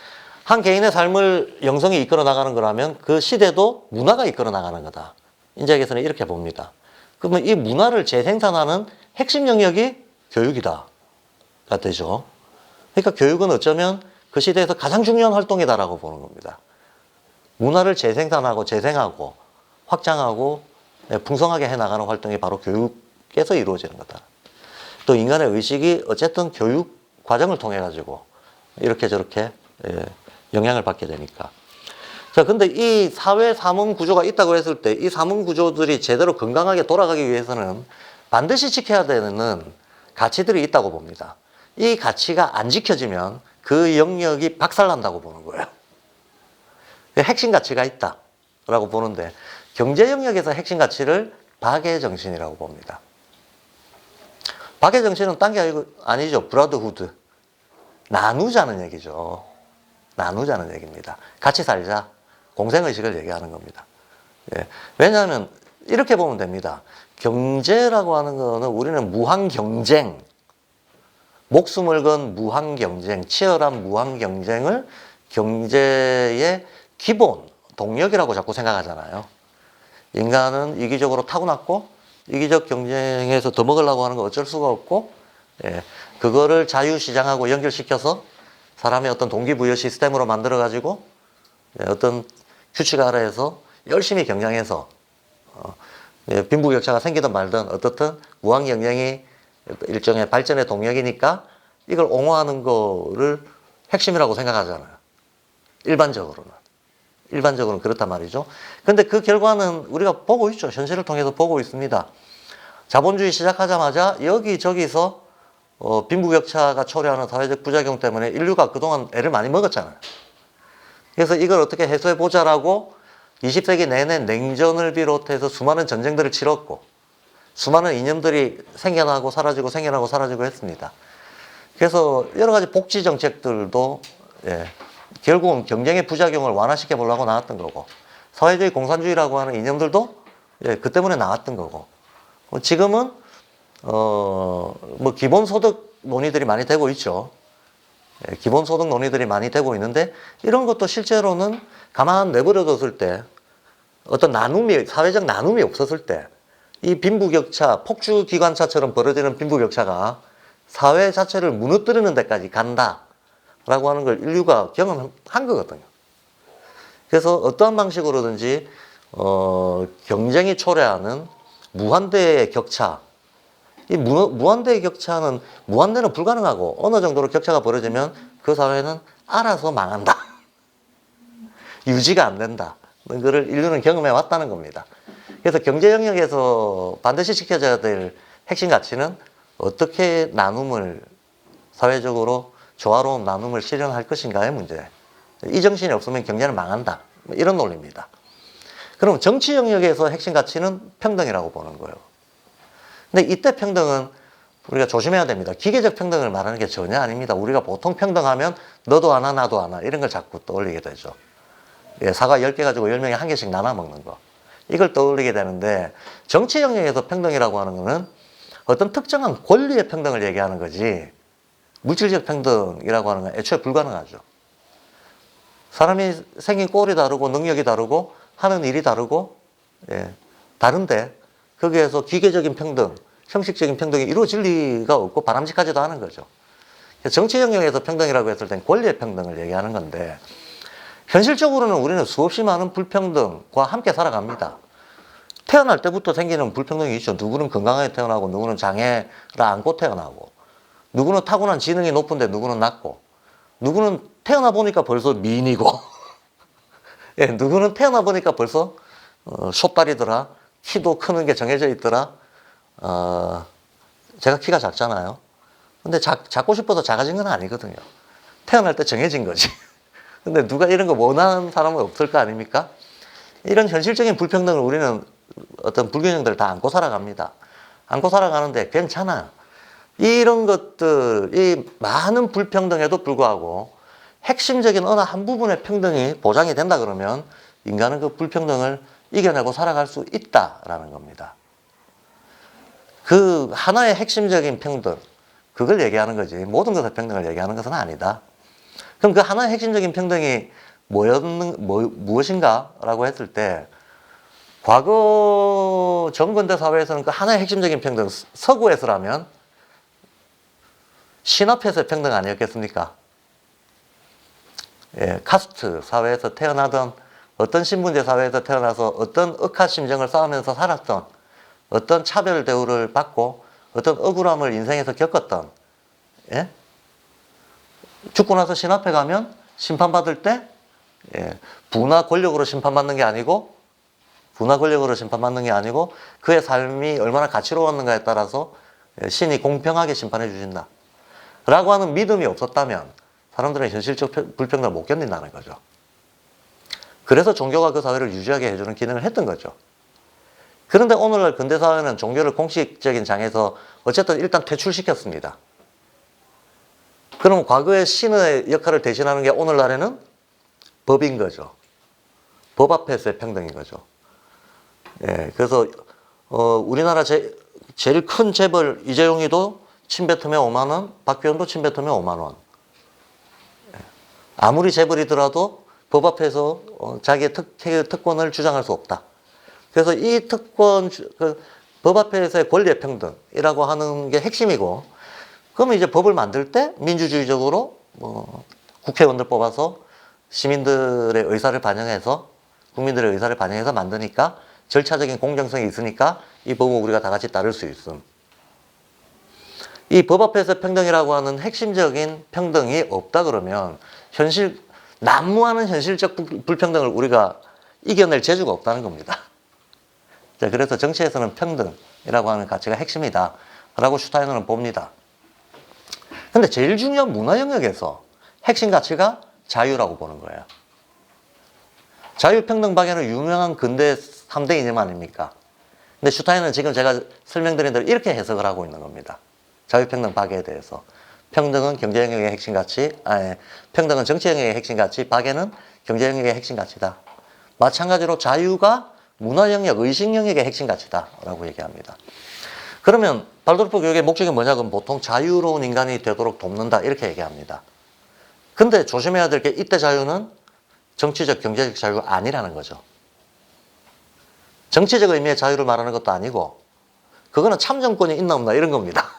한 개인의 삶을 영성이 이끌어 나가는 거라면 그 시대도 문화가 이끌어 나가는 거다. 인자에게서는 이렇게 봅니다. 그러면 이 문화를 재생산하는 핵심 영역이 교육이다가 되죠. 그러니까 교육은 어쩌면 그 시대에서 가장 중요한 활동이다라고 보는 겁니다. 문화를 재생산하고 재생하고 확장하고 풍성하게 해나가는 활동이 바로 교육에서 이루어지는 거다. 또 인간의 의식이 어쨌든 교육 과정을 통해 가지고 이렇게 저렇게 영향을 받게 되니까. 자, 근데 이 사회 사문 구조가 있다고 했을 때 이 사문 구조들이 제대로 건강하게 돌아가기 위해서는 반드시 지켜야 되는 가치들이 있다고 봅니다. 이 가치가 안 지켜지면 그 영역이 박살난다고 보는 거예요. 핵심 가치가 있다라고 보는데 경제 영역에서 핵심 가치를 박애정신이라고 봅니다. 박애정신은 딴 게 아니죠. 브라더후드. 나누자는 얘기죠. 나누자는 얘기입니다. 같이 살자. 공생의식을 얘기하는 겁니다. 예. 왜냐하면 이렇게 보면 됩니다. 경제라고 하는 거는 우리는 무한경쟁, 목숨을 건 무한경쟁, 치열한 무한경쟁을 경제의 기본, 동력이라고 자꾸 생각하잖아요. 인간은 이기적으로 타고났고 이기적 경쟁에서 더 먹으려고 하는 거 어쩔 수가 없고 그거를 자유시장하고 연결시켜서 사람의 어떤 동기부여 시스템으로 만들어가지고 어떤 규칙 아래에서 열심히 경쟁해서 빈부격차가 생기든 말든 어떻든 무한경쟁이 일종의 발전의 동력이니까 이걸 옹호하는 거를 핵심이라고 생각하잖아요. 일반적으로는 그렇단 말이죠. 근데 그 결과는 우리가 보고 있죠. 현실을 통해서 보고 있습니다. 자본주의 시작하자마자 여기저기서 빈부격차가 초래하는 사회적 부작용 때문에 인류가 그동안 애를 많이 먹었잖아요. 그래서 이걸 어떻게 해소해보자라고 20세기 내내 냉전을 비롯해서 수많은 전쟁들을 치렀고 수많은 이념들이 생겨나고 사라지고 했습니다. 그래서 여러 가지 복지 정책들도 결국은 경쟁의 부작용을 완화시켜 보려고 나왔던 거고 사회주의 공산주의라고 하는 이념들도 그 때문에 나왔던 거고 지금은 뭐 기본소득 논의들이 많이 되고 있죠. 기본소득 논의들이 많이 되고 있는데 이런 것도 실제로는 가만 내버려뒀을 때 어떤 사회적 나눔이 없었을 때 이 빈부격차, 폭주기관차처럼 벌어지는 빈부격차가 사회 자체를 무너뜨리는 데까지 간다라고 하는 걸 인류가 경험한 거거든요. 그래서 어떠한 방식으로든지 경쟁이 초래하는 무한대의 격차, 이 무한대의 격차는 무한대는 불가능하고 어느 정도로 격차가 벌어지면 그 사회는 알아서 망한다. 유지가 안 된다. 그거를 인류는 경험해 왔다는 겁니다. 그래서 경제 영역에서 반드시 지켜져야 될 핵심 가치는 어떻게 나눔을 사회적으로 조화로운 나눔을 실현할 것인가의 문제. 이 정신이 없으면 경제는 망한다. 이런 논리입니다. 그럼 정치 영역에서 핵심 가치는 평등이라고 보는 거예요. 근데 이때 평등은 우리가 조심해야 됩니다. 기계적 평등을 말하는 게 전혀 아닙니다. 우리가 보통 평등하면 너도 하나 나도 하나 이런 걸 자꾸 떠올리게 되죠. 예, 사과 10개 가지고 10명이 한 개씩 나눠 먹는 거. 이걸 떠올리게 되는데 정치 영역에서 평등이라고 하는 거는 어떤 특정한 권리의 평등을 얘기하는 거지 물질적 평등이라고 하는 건 애초에 불가능하죠. 사람이 생긴 꼴이 다르고 능력이 다르고 하는 일이 다르고 예, 다른데 거기에서 기계적인 평등, 형식적인 평등이 이루어질 리가 없고 바람직하지도 않은 거죠. 정치 영역에서 평등이라고 했을 땐 권리의 평등을 얘기하는 건데 현실적으로는 우리는 수없이 많은 불평등과 함께 살아갑니다. 태어날 때부터 생기는 불평등이 있죠. 누구는 건강하게 태어나고 누구는 장애를 안고 태어나고 누구는 타고난 지능이 높은데 누구는 낮고 누구는 태어나 보니까 벌써 미인이고 예, 누구는 태어나 보니까 벌써 숏다리더라. 키도 크는 게 정해져 있더라. 제가 키가 작잖아요. 근데 작고 싶어서 작아진 건 아니거든요. 태어날 때 정해진 거지. 근데 누가 이런 거 원하는 사람은 없을 거 아닙니까? 이런 현실적인 불평등을 우리는 어떤 불균형들을 다 안고 살아갑니다. 안고 살아가는데 괜찮아요. 이런 것들, 이 많은 불평등에도 불구하고 핵심적인 어느 한 부분의 평등이 보장이 된다 그러면 인간은 그 불평등을 이겨내고 살아갈 수 있다라는 겁니다. 그 하나의 핵심적인 평등, 그걸 얘기하는 거지. 모든 것의 평등을 얘기하는 것은 아니다. 그럼 그 하나의 핵심적인 평등이 무엇인가라고 했을 때 과거 정근대 사회에서는 그 하나의 핵심적인 평등, 서구에서라면 신합해서의 평등 아니었겠습니까? 예, 카스트 사회에서 태어나던 어떤 신분제 사회에서 태어나서 어떤 억한 심정을 쌓으면서 살았던 어떤 차별 대우를 받고 어떤 억울함을 인생에서 겪었던 예? 죽고 나서 신합해 가면 심판받을 때 예, 부나 권력으로 심판받는 게 아니고 그의 삶이 얼마나 가치로웠는가에 따라서 신이 공평하게 심판해 주신다 라고 하는 믿음이 없었다면 사람들은 현실적 불평등을 못 견딘다는 거죠. 그래서 종교가 그 사회를 유지하게 해주는 기능을 했던 거죠. 그런데 오늘날 근대사회는 종교를 공식적인 장에서 어쨌든 일단 퇴출시켰습니다. 그럼 과거의 신의 역할을 대신하는 게 오늘날에는 법인 거죠. 법 앞에서의 평등인 거죠. 예, 그래서 우리나라 제일 큰 재벌 이재용이도 침뱉으면 5만 원, 박규현도 침뱉으면 5만 원. 아무리 재벌이더라도 법 앞에서 자기의 특권을 주장할 수 없다. 그래서 이 특권, 법 앞에서의 권리의 평등이라고 하는 게 핵심이고, 그러면 이제 법을 만들 때 민주주의적으로 국회의원들 뽑아서 시민들의 의사를 반영해서, 국민들의 의사를 반영해서 만드니까 절차적인 공정성이 있으니까 이 법을 우리가 다 같이 따를 수 있음. 이 법 앞에서 평등이라고 하는 핵심적인 평등이 없다 그러면 난무하는 현실적 불평등을 우리가 이겨낼 재주가 없다는 겁니다. 자, 그래서 정치에서는 평등이라고 하는 가치가 핵심이다 라고 슈타이너는 봅니다. 근데 제일 중요한 문화 영역에서 핵심 가치가 자유라고 보는 거예요. 자유평등 박에는 유명한 근대 3대 이념 아닙니까? 근데 슈타이너는 지금 제가 설명드린 대로 이렇게 해석을 하고 있는 겁니다. 자유평등 박애에 대해서. 평등은 경제 영역의 핵심 가치, 평등은 정치 영역의 핵심 가치, 박애는 경제 영역의 핵심 가치다. 마찬가지로 자유가 문화 영역, 의식 영역의 핵심 가치다 라고 얘기합니다. 그러면 발도르프 교육의 목적이 뭐냐면 보통 자유로운 인간이 되도록 돕는다 이렇게 얘기합니다. 근데 조심해야 될 게 이때 자유는 정치적, 경제적 자유가 아니라는 거죠. 정치적 의미의 자유를 말하는 것도 아니고 그거는 참정권이 있나 없나 이런 겁니다.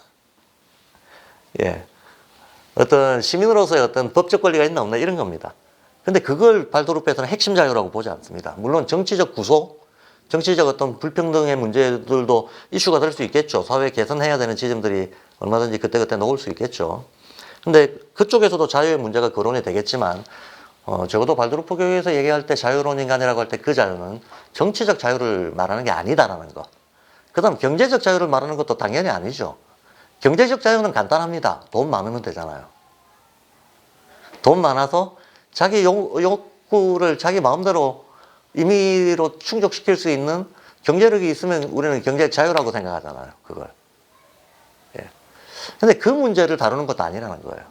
예, 어떤 시민으로서의 어떤 법적 권리가 있나 없나 이런 겁니다. 근데 그걸 발도르프에서는 핵심 자유라고 보지 않습니다. 물론 정치적 구속, 정치적 어떤 불평등의 문제들도 이슈가 될 수 있겠죠. 사회 개선해야 되는 지점들이 얼마든지 그때그때 나올 수 있겠죠. 근데 그쪽에서도 자유의 문제가 거론이 되겠지만 적어도 발도르프 교육에서 얘기할 때 자유로운 인간이라고 할 때 그 자유는 정치적 자유를 말하는 게 아니다라는 거. 그 다음 경제적 자유를 말하는 것도 당연히 아니죠. 경제적 자유는 간단합니다. 돈 많으면 되잖아요. 돈 많아서 자기 욕구를 자기 마음대로 임의로 충족시킬 수 있는 경제력이 있으면 우리는 경제 자유라고 생각하잖아요. 그걸. 예. 근데 그 문제를 다루는 것도 아니라는 거예요.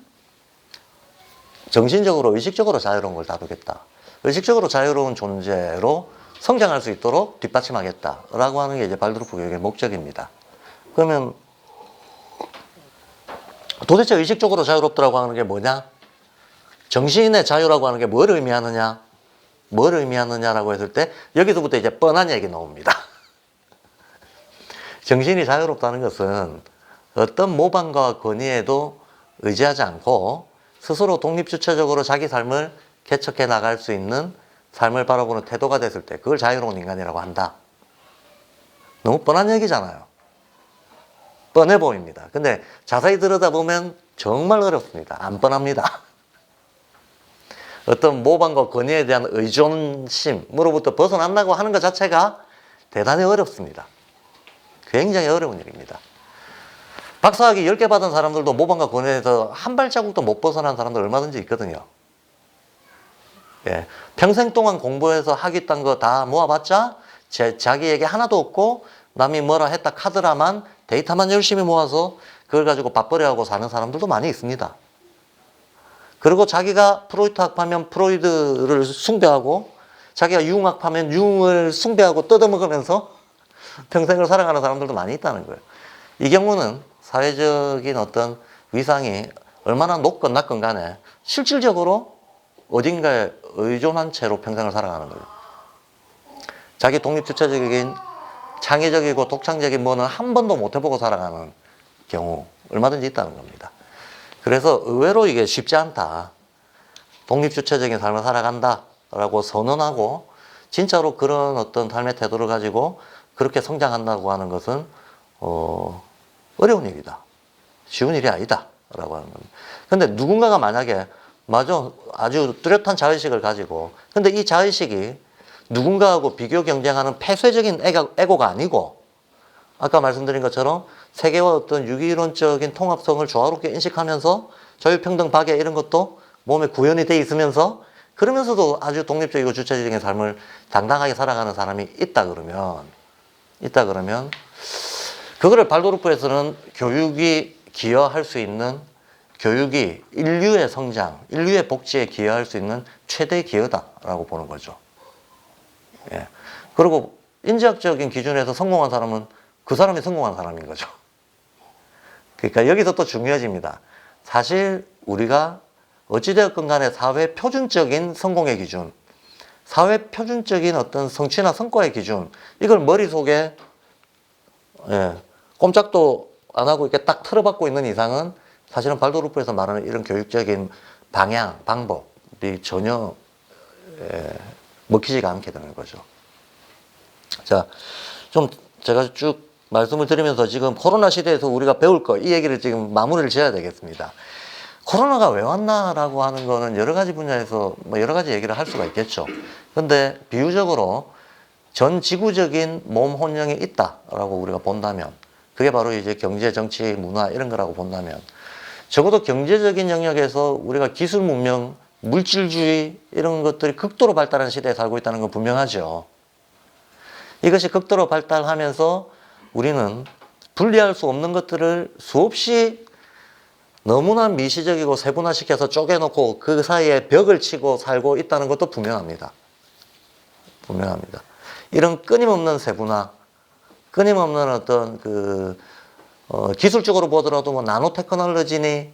정신적으로, 의식적으로 자유로운 걸 다루겠다. 의식적으로 자유로운 존재로 성장할 수 있도록 뒷받침하겠다라고 하는 게 이제 발드루프 교육의 목적입니다. 그러면 도대체 의식적으로 자유롭다고 하는 게 뭐냐? 정신의 자유라고 하는 게 뭘 의미하느냐? 뭘 의미하느냐라고 했을 때 여기서부터 이제 뻔한 얘기 나옵니다. 정신이 자유롭다는 것은 어떤 모방과 권위에도 의지하지 않고 스스로 독립주체적으로 자기 삶을 개척해 나갈 수 있는 삶을 바라보는 태도가 됐을 때 그걸 자유로운 인간이라고 한다. 너무 뻔한 얘기잖아요. 뻔해 보입니다. 근데 자세히 들여다보면 정말 어렵습니다. 안 뻔합니다. 어떤 모방과 권위에 대한 의존심으로부터 벗어난다고 하는 것 자체가 대단히 어렵습니다. 굉장히 어려운 일입니다. 박사학위 10개 받은 사람들도 모방과 권위에서 한 발자국도 못 벗어난 사람들 얼마든지 있거든요. 예. 평생 동안 공부해서 학위 딴 거 다 모아봤자 자기에게 하나도 없고 남이 뭐라 했다 카드라만 데이터만 열심히 모아서 그걸 가지고 밥벌이하고 사는 사람들도 많이 있습니다. 그리고 자기가 프로이트 학파면 프로이드를 숭배하고 자기가 융학파면 융을 숭배하고 뜯어먹으면서 평생을 살아가는 사람들도 많이 있다는 거예요. 이 경우는 사회적인 어떤 위상이 얼마나 높건 낮건 간에 실질적으로 어딘가에 의존한 채로 평생을 살아가는 거예요. 자기 독립주체적인 창의적이고 독창적인 뭐는 한 번도 못 해보고 살아가는 경우 얼마든지 있다는 겁니다. 그래서 의외로 이게 쉽지 않다. 독립주체적인 삶을 살아간다 라고 선언하고 진짜로 그런 어떤 삶의 태도를 가지고 그렇게 성장한다고 하는 것은 어려운 일이다. 쉬운 일이 아니다 라고 하는 겁니다. 근데 누군가가 만약에 맞아 아주 뚜렷한 자의식을 가지고 근데 이 자의식이 누군가하고 비교 경쟁하는 폐쇄적인 에고가 아니고 아까 말씀드린 것처럼 세계와 어떤 유기론적인 통합성을 조화롭게 인식하면서 자유평등 박애 이런 것도 몸에 구현이 돼 있으면서 그러면서도 아주 독립적이고 주체적인 삶을 당당하게 살아가는 사람이 있다 그러면 그거를 발도르프에서는 교육이 기여할 수 있는 교육이 인류의 성장, 인류의 복지에 기여할 수 있는 최대 기여다라고 보는 거죠. 예. 그리고 인지학적인 기준에서 성공한 사람은 그 사람이 성공한 사람인 거죠. 그러니까 여기서 또 중요해집니다. 사실 우리가 어찌되었건 간에 사회 표준적인 성공의 기준, 사회 표준적인 어떤 성취나 성과의 기준, 이걸 머릿속에 꼼짝도 안 하고 이렇게 딱 틀어박고 있는 이상은 사실은 발도르프에서 말하는 이런 교육적인 방향, 방법이 전혀 먹히지가 않게 되는 거죠. 자, 좀 제가 쭉 말씀을 드리면서 지금 코로나 시대에서 우리가 배울 거, 이 얘기를 지금 마무리를 지어야 되겠습니다. 코로나가 왜 왔나라고 하는 거는 여러 가지 분야에서 뭐 여러 가지 얘기를 할 수가 있겠죠. 근데 비유적으로 전 지구적인 몸 혼영이 있다라고 우리가 본다면 그게 바로 이제 경제, 정치, 문화 이런 거라고 본다면 적어도 경제적인 영역에서 우리가 기술 문명, 물질주의 이런 것들이 극도로 발달한 시대에 살고 있다는 건 분명하죠. 이것이 극도로 발달하면서 우리는 분리할 수 없는 것들을 수없이 너무나 미시적이고 세분화시켜서 쪼개놓고 그 사이에 벽을 치고 살고 있다는 것도 분명합니다. 분명합니다. 이런 끊임없는 세분화, 끊임없는 어떤 기술적으로 보더라도 뭐 나노 테크놀로지니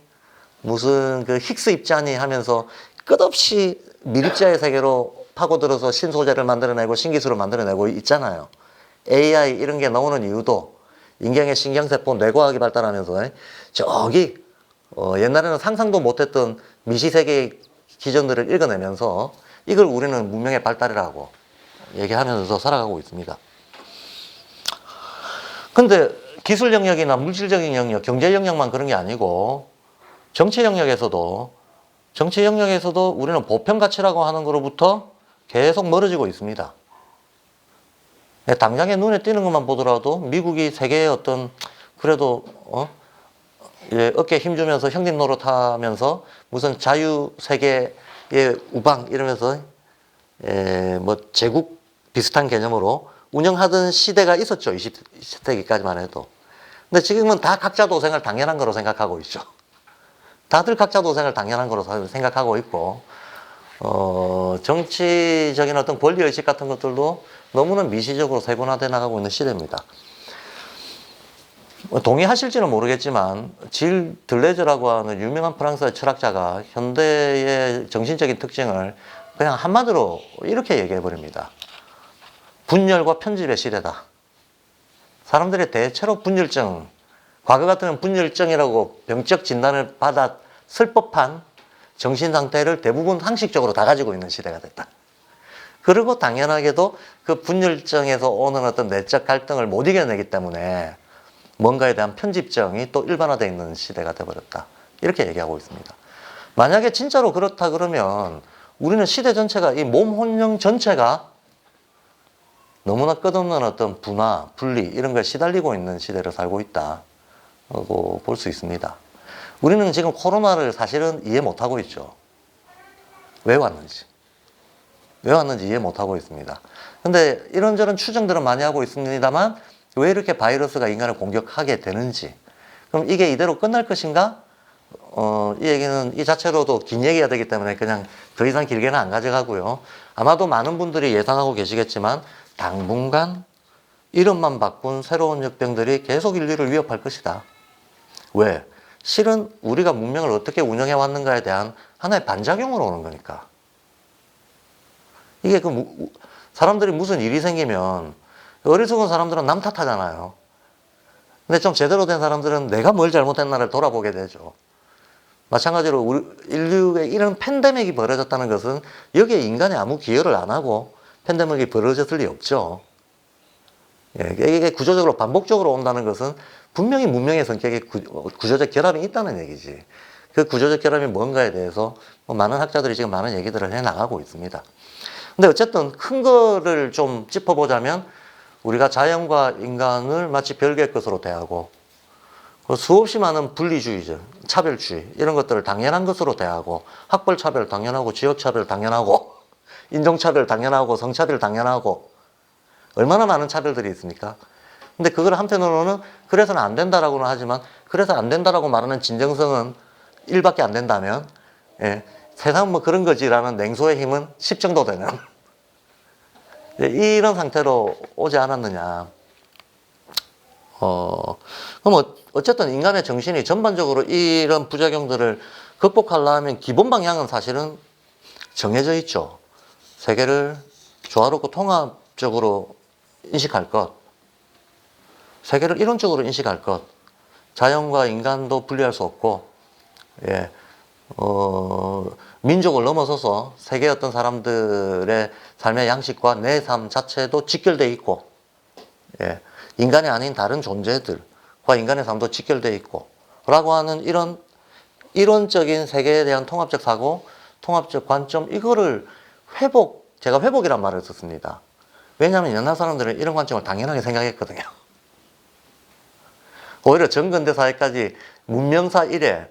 무슨 그 힉스 입자니 하면서 끝없이 미립자의 세계로 파고들어서 신소재를 만들어내고 신기술을 만들어내고 있잖아요. AI 이런 게 나오는 이유도 인간의 신경세포 뇌과학이 발달하면서 저기 옛날에는 상상도 못했던 미시세계의 기전들을 읽어내면서 이걸 우리는 문명의 발달이라고 얘기하면서 살아가고 있습니다. 근데 기술 영역이나 물질적인 영역, 경제 영역만 그런 게 아니고 정치 영역에서도 우리는 보편 가치라고 하는 것으로부터 계속 멀어지고 있습니다. 당장에 눈에 띄는 것만 보더라도 미국이 세계의 어떤 그래도 어깨에 힘주면서 형님 노릇하면서 무슨 자유 세계의 우방 이러면서 뭐 제국 비슷한 개념으로 운영하던 시대가 있었죠. 20세기까지만 해도. 근데 지금은 다 각자 도생을 당연한 거로 생각하고 있죠. 다들 각자 도생을 당연한 거로 생각하고 있고, 정치적인 어떤 권리의식 같은 것들도 너무나 미시적으로 세분화되어 나가고 있는 시대입니다. 동의하실지는 모르겠지만 질 들레즈라고 하는 유명한 프랑스의 철학자가 현대의 정신적인 특징을 그냥 한마디로 이렇게 얘기해 버립니다. 분열과 편집의 시대다. 사람들이 대체로 분열증, 과거 같으면 분열증이라고 병적 진단을 받았을 법한 정신 상태를 대부분 상식적으로 다 가지고 있는 시대가 됐다. 그리고 당연하게도 그 분열증에서 오는 어떤 내적 갈등을 못 이겨내기 때문에 뭔가에 대한 편집증이 또 일반화되어 있는 시대가 되어버렸다. 이렇게 얘기하고 있습니다. 만약에 진짜로 그렇다 그러면 우리는 시대 전체가, 이 몸 혼령 전체가 너무나 끝없는 어떤 분화, 분리 이런 걸 시달리고 있는 시대를 살고 있다고 볼 수 있습니다. 우리는 지금 코로나를 사실은 이해 못하고 있죠. 왜 왔는지 이해 못하고 있습니다. 근데 이런저런 추정들은 많이 하고 있습니다만 왜 이렇게 바이러스가 인간을 공격하게 되는지, 그럼 이게 이대로 끝날 것인가? 이 얘기는 이 자체로도 긴 얘기가 되기 때문에 그냥 더 이상 길게는 안 가져가고요. 아마도 많은 분들이 예상하고 계시겠지만 당분간 이름만 바꾼 새로운 역병들이 계속 인류를 위협할 것이다. 왜? 실은 우리가 문명을 어떻게 운영해 왔는가에 대한 하나의 반작용으로 오는 거니까. 이게 사람들이 무슨 일이 생기면 어리석은 사람들은 남 탓하잖아요. 근데 좀 제대로 된 사람들은 내가 뭘 잘못했나를 돌아보게 되죠. 마찬가지로 인류의 이런 팬데믹이 벌어졌다는 것은 여기에 인간이 아무 기여를 안 하고 팬데믹이 벌어졌을 리 없죠. 이게 구조적으로 반복적으로 온다는 것은 분명히 문명의 성격에 구조적 결함이 있다는 얘기지. 그 구조적 결함이 뭔가에 대해서 많은 학자들이 지금 많은 얘기들을 해나가고 있습니다. 근데 어쨌든 큰 거를 좀 짚어보자면 우리가 자연과 인간을 마치 별개의 것으로 대하고 수없이 많은 분리주의적, 차별주의 이런 것들을 당연한 것으로 대하고 학벌차별 당연하고 지역차별 당연하고 인종차별 당연하고 성차별 당연하고 얼마나 많은 차별들이 있습니까? 근데 그걸 한편으로는 그래서는 안 된다라고는 하지만 그래서 안 된다라고 말하는 진정성은 1밖에 안 된다면 세상은 뭐 그런 거지라는 냉소의 힘은 10 정도 되는 이런 상태로 오지 않았느냐. 그럼 어쨌든 인간의 정신이 전반적으로 이런 부작용들을 극복하려면 기본 방향은 사실은 정해져 있죠. 세계를 조화롭고 통합적으로 인식할 것, 세계를 이론적으로 인식할 것, 자연과 인간도 분리할 수 없고, 민족을 넘어서서 세계의 어떤 사람들의 삶의 양식과 내 삶 자체도 직결되어 있고, 인간이 아닌 다른 존재들과 인간의 삶도 직결되어 있고, 라고 하는 이런 이론적인 세계에 대한 통합적 사고, 통합적 관점, 이거를 제가 회복이란 말을 썼습니다. 왜냐하면 옛날 사람들은 이런 관점을 당연하게 생각했거든요. 오히려 전근대 사회까지 문명사 이래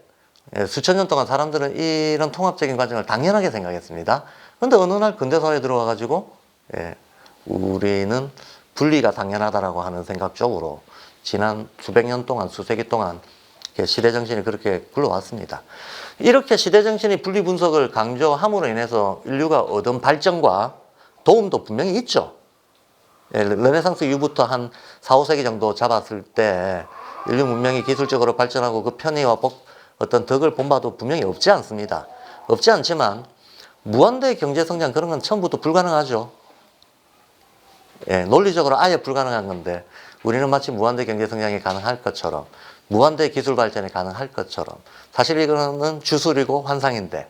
수천 년 동안 사람들은 이런 통합적인 관점을 당연하게 생각했습니다. 그런데 어느 날 근대사회에 들어와가지고 우리는 분리가 당연하다라고 하는 생각 쪽으로 지난 수백 년 동안, 수세기 동안 시대정신이 그렇게 굴러왔습니다. 이렇게 시대정신이 분리분석을 강조함으로 인해서 인류가 얻은 발전과 도움도 분명히 있죠. 르네상스 이후부터 한 4, 5세기 정도 잡았을 때 인류 문명이 기술적으로 발전하고 그 편의와 어떤 덕을 본 바도 분명히 없지 않습니다. 없지 않지만 무한대 경제성장 그런 건 처음부터 불가능하죠. 논리적으로 아예 불가능한 건데 우리는 마치 무한대 경제성장이 가능할 것처럼 무한대 기술 발전이 가능할 것처럼 사실 이거는 주술이고 환상인데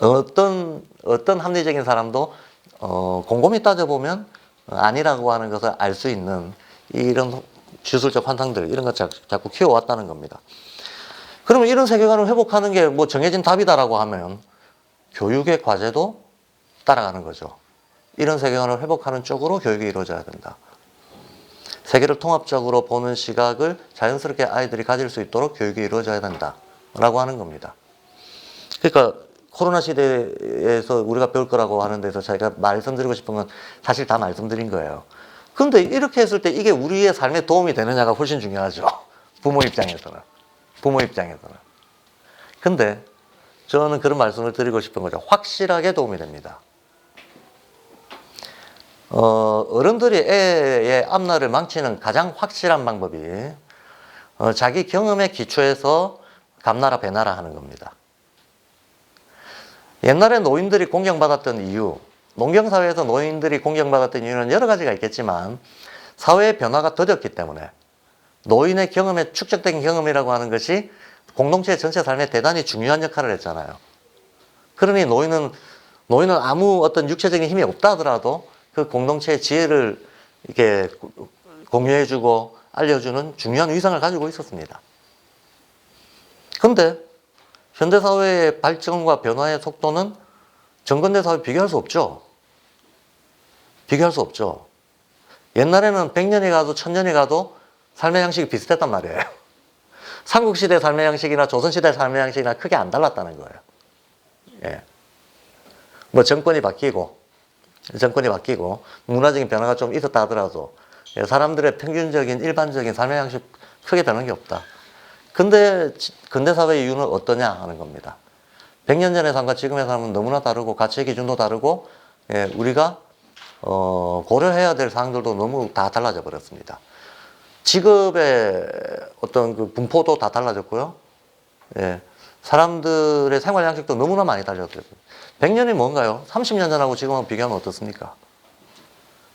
어떤 합리적인 사람도 곰곰이 따져보면 아니라고 하는 것을 알 수 있는 이런 주술적 환상들 이런 것 자꾸 키워왔다는 겁니다. 그러면 이런 세계관을 회복하는 게 뭐 정해진 답이다라고 하면 교육의 과제도 따라가는 거죠. 이런 세계관을 회복하는 쪽으로 교육이 이루어져야 된다. 세계를 통합적으로 보는 시각을 자연스럽게 아이들이 가질 수 있도록 교육이 이루어져야 된다라고 하는 겁니다. 그러니까 코로나 시대에서 우리가 배울 거라고 하는 데서 제가 말씀드리고 싶은 건 사실 다 말씀드린 거예요. 근데 이렇게 했을 때 이게 우리의 삶에 도움이 되느냐가 훨씬 중요하죠. 부모 입장에서는. 부모 입장에서는. 근데 저는 그런 말씀을 드리고 싶은 거죠. 확실하게 도움이 됩니다. 어른들이 애의 앞날을 망치는 가장 확실한 방법이 자기 경험에 기초해서 감나라 배나라 하는 겁니다. 옛날에 노인들이 공경받았던 이유, 농경사회에서 노인들이 공경받았던 이유는 여러 가지가 있겠지만 사회의 변화가 더뎠기 때문에 노인의 경험에 축적된 경험이라고 하는 것이 공동체 전체 삶에 대단히 중요한 역할을 했잖아요. 그러니 노인은 아무 어떤 육체적인 힘이 없다 하더라도 그 공동체의 지혜를 이렇게 공유해주고 알려주는 중요한 위상을 가지고 있었습니다. 근데 현대사회의 발전과 변화의 속도는 정근대 사회 비교할 수 없죠. 비교할 수 없죠. 옛날에는 100년이 가도 1000년이 가도 삶의 양식이 비슷했단 말이에요. 삼국시대 삶의 양식이나 조선시대 삶의 양식이나 크게 안 달랐다는 거예요. 예. 뭐 정권이 바뀌고 문화적인 변화가 좀 있었다 하더라도 사람들의 평균적인 일반적인 삶의 양식 크게 변한 게 없다. 근데 근대사회의 이유는 어떠냐 하는 겁니다. 100년 전의 삶과 지금의 삶은 너무나 다르고 가치의 기준도 다르고 우리가 고려해야 될 사항들도 너무 다 달라져 버렸습니다. 직업의 어떤 그 분포도 다 달라졌고요. 사람들의 생활 양식도 너무나 많이 달라졌어요. 100년이 뭔가요? 30년 전하고 지금하고 비교하면 어떻습니까?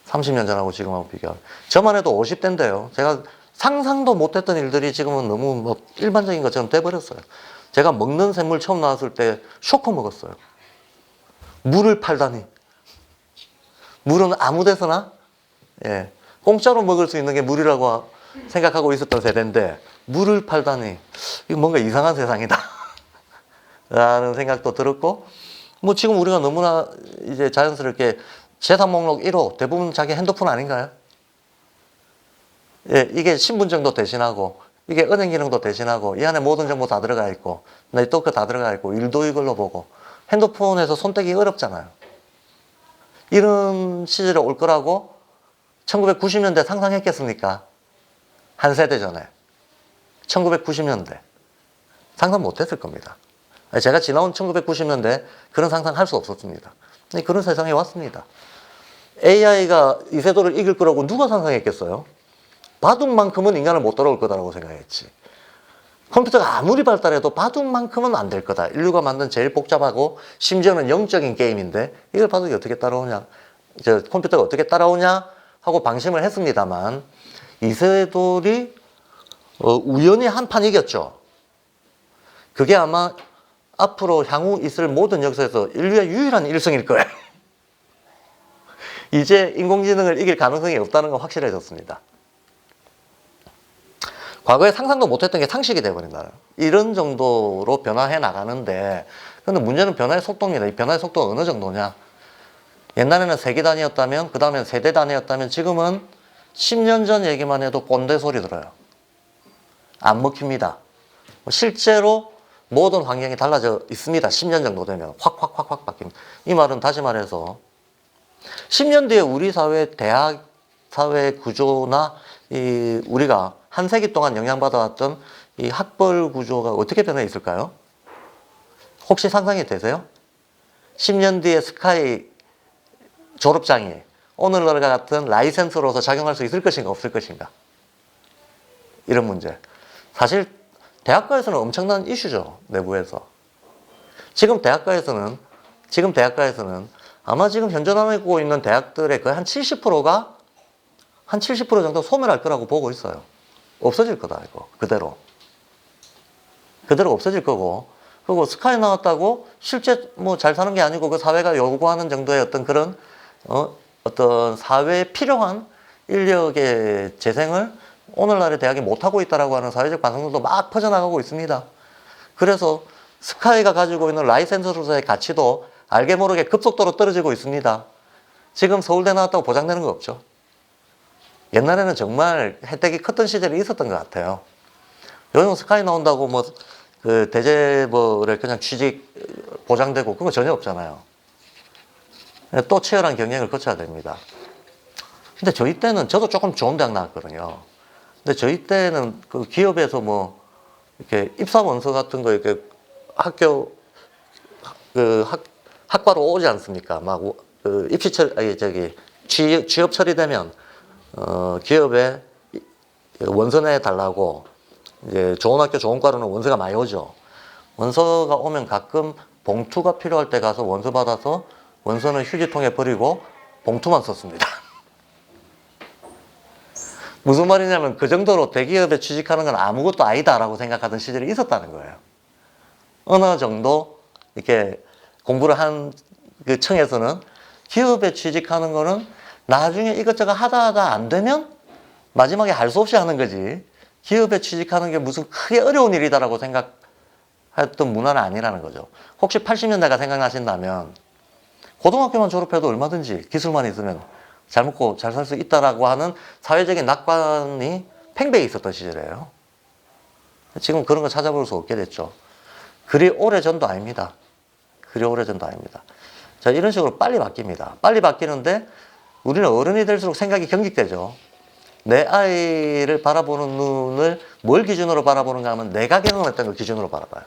30년 전하고 지금하고 비교하면. 저만 해도 50대인데요. 제가 상상도 못했던 일들이 지금은 너무 뭐 일반적인 것처럼 돼버렸어요. 제가 먹는 샘물 처음 나왔을 때 쇼크 먹었어요. 물을 팔다니. 물은 아무 데서나 공짜로 먹을 수 있는 게 물이라고 생각하고 있었던 세대인데 물을 팔다니 이거 뭔가 이상한 세상이다 라는 생각도 들었고, 뭐 지금 우리가 너무나 이제 자연스럽게 재산 목록 1호 대부분 자기 핸드폰 아닌가요? 이게 신분증도 대신하고 이게 은행 기능도 대신하고 이 안에 모든 정보 다 들어가 있고 네트워크 다 들어가 있고 일도 이걸로 보고 핸드폰에서 손 떼기 어렵잖아요. 이런 시절에 올 거라고 1990년대 상상했겠습니까? 한 세대 전에 1990년대 상상 못했을 겁니다. 제가 지나온 1990년대 그런 상상 할 수 없었습니다. 그런 세상에 왔습니다. AI가 이 세도를 이길 거라고 누가 상상했겠어요? 바둑만큼은 인간을 못 따라올 거다라고 생각했지. 컴퓨터가 아무리 발달해도 바둑만큼은 안 될 거다. 인류가 만든 제일 복잡하고 심지어는 영적인 게임인데 이걸 바둑이 어떻게 따라오냐, 컴퓨터가 어떻게 따라오냐 하고 방심을 했습니다만 이세돌이 우연히 한 판 이겼죠. 그게 아마 앞으로 향후 있을 모든 역사에서 인류의 유일한 1승일 거예요. 이제 인공지능을 이길 가능성이 없다는 건 확실해졌습니다. 과거에 상상도 못했던 게 상식이 돼버린다. 이런 정도로 변화해 나가는데, 근데 문제는 변화의 속도입니다. 이 변화의 속도가 어느 정도냐? 옛날에는 세기 단위였다면, 그 다음엔 세대 단위였다면, 지금은 10년 전 얘기만 해도 꼰대 소리 들어요. 안 먹힙니다. 실제로 모든 환경이 달라져 있습니다. 10년 정도 되면 확 바뀝니다. 이 말은 다시 말해서 10년 뒤에 우리 사회, 대학 사회 구조나 우리가 한 세기 동안 영향받아왔던 이 학벌 구조가 어떻게 변해 있을까요? 혹시 상상이 되세요? 10년 뒤에 스카이 졸업장이 오늘날과 같은 라이센스로서 작용할 수 있을 것인가 없을 것인가? 이런 문제. 사실 대학가에서는 엄청난 이슈죠. 내부에서. 지금 대학가에서는 아마 지금 현존하고 있는 대학들의 거의 한 70%가 한 70% 정도 소멸할 거라고 보고 있어요. 없어질 거다, 이거. 그대로 없어질 거고. 그리고 스카이 나왔다고 실제 뭐 잘 사는 게 아니고 그 사회가 요구하는 정도의 어떤 그런, 어떤 사회에 필요한 인력의 재생을 오늘날의 대학이 못하고 있다라고 하는 사회적 반성들도 막 퍼져나가고 있습니다. 그래서 스카이가 가지고 있는 라이센스로서의 가치도 알게 모르게 급속도로 떨어지고 있습니다. 지금 서울대 나왔다고 보장되는 거 없죠. 옛날에는 정말 혜택이 컸던 시절이 있었던 것 같아요. 요즘 스카이 나온다고 뭐 그 대제보를 그냥 취직 보장되고 그거 전혀 없잖아요. 또 치열한 경쟁을 거쳐야 됩니다. 근데 저희 때는 저도 조금 좋은 대학 나왔거든요. 근데 저희 때는 그 기업에서 뭐 이렇게 입사 원서 같은 거 이렇게 학교 그 학과로 오지 않습니까? 막 그 입시철 아니 저기 취업 처리되면 기업에 원서 내 달라고 이제 좋은 학교 좋은 과로는 원서가 많이 오죠. 원서가 오면 가끔 봉투가 필요할 때 가서 원서 받아서 원서는 휴지통에 버리고 봉투만 썼습니다. 무슨 말이냐면 그 정도로 대기업에 취직하는 건 아무것도 아니다라고 생각하던 시절이 있었다는 거예요. 어느 정도 이렇게 공부를 한 그 층에서는 기업에 취직하는 거는 나중에 이것저것 하다 안 되면 마지막에 할 수 없이 하는 거지. 기업에 취직하는 게 무슨 크게 어려운 일이다라고 생각했던 문화는 아니라는 거죠. 혹시 80년대가 생각나신다면 고등학교만 졸업해도 얼마든지 기술만 있으면 잘 먹고 잘 살 수 있다라고 하는 사회적인 낙관이 팽배해 있었던 시절이에요. 지금 그런 거 찾아볼 수 없게 됐죠. 그리 오래전도 아닙니다. 그리 오래전도 아닙니다. 자, 이런 식으로 빨리 바뀝니다. 빨리 바뀌는데 우리는 어른이 될수록 생각이 경직되죠. 내 아이를 바라보는 눈을 뭘 기준으로 바라보는가 하면 내가 경험했던 걸 기준으로 바라봐요.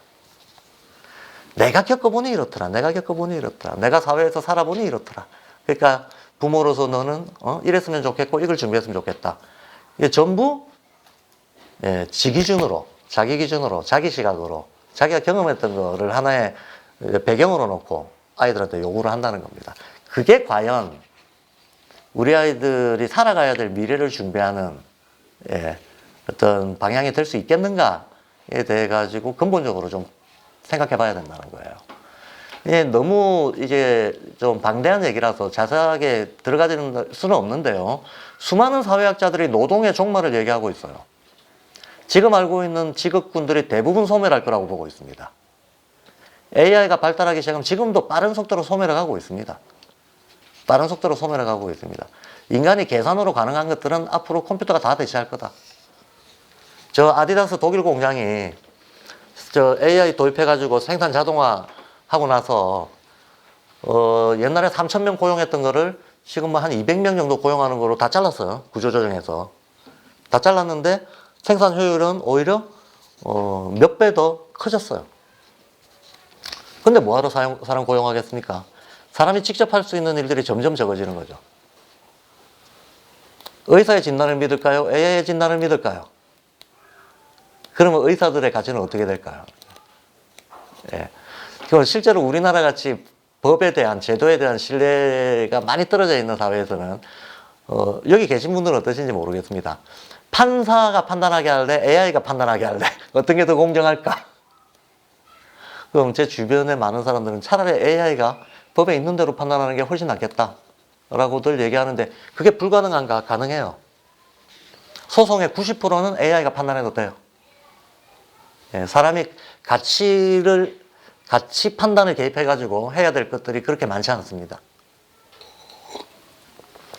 내가 겪어보니 이렇더라. 내가 겪어보니 이렇더라. 내가 사회에서 살아보니 이렇더라. 그러니까 부모로서 너는 이랬으면 좋겠고 이걸 준비했으면 좋겠다. 이게 전부 지 기준으로, 자기 기준으로, 자기 시각으로 자기가 경험했던 거를 하나의 배경으로 놓고 아이들한테 요구를 한다는 겁니다. 그게 과연 우리 아이들이 살아가야 될 미래를 준비하는 어떤 방향이 될 수 있겠는가에 대해 가지고 근본적으로 좀 생각해 봐야 된다는 거예요. 너무 이제 좀 방대한 얘기라서 자세하게 들어가지는 수는 없는데요. 수많은 사회학자들이 노동의 종말을 얘기하고 있어요. 지금 알고 있는 직업군들이 대부분 소멸할 거라고 보고 있습니다. AI가 발달하기 시작하면 지금도 빠른 속도로 소멸해 가고 있습니다. 빠른 속도로 소멸해 가고 있습니다. 인간이 계산으로 가능한 것들은 앞으로 컴퓨터가 다 대체할 거다. 저 아디다스 독일 공장이 저 AI 도입해가지고 생산 자동화 하고 나서 옛날에 3,000명 고용했던 거를 지금 뭐 한 200명 정도 고용하는 거로 다 잘랐어요. 구조조정해서. 다 잘랐는데 생산 효율은 오히려 몇 배 더 커졌어요. 근데 뭐하러 사람 고용하겠습니까? 사람이 직접 할 수 있는 일들이 점점 적어지는 거죠. 의사의 진단을 믿을까요? AI의 진단을 믿을까요? 그러면 의사들의 가치는 어떻게 될까요? 예. 실제로 우리나라 같이 법에 대한, 제도에 대한 신뢰가 많이 떨어져 있는 사회에서는 여기 계신 분들은 어떠신지 모르겠습니다. 판사가 판단하게 할래? AI가 판단하게 할래? 어떤 게 더 공정할까? 그럼 제 주변에 많은 사람들은 차라리 AI가 법에 있는 대로 판단하는 게 훨씬 낫겠다 라고들 얘기하는데 그게 불가능한가? 가능해요. 소송의 90%는 AI가 판단해도 돼요. 예, 사람이 가치 판단을 개입해가지고 해야 될 것들이 그렇게 많지 않습니다.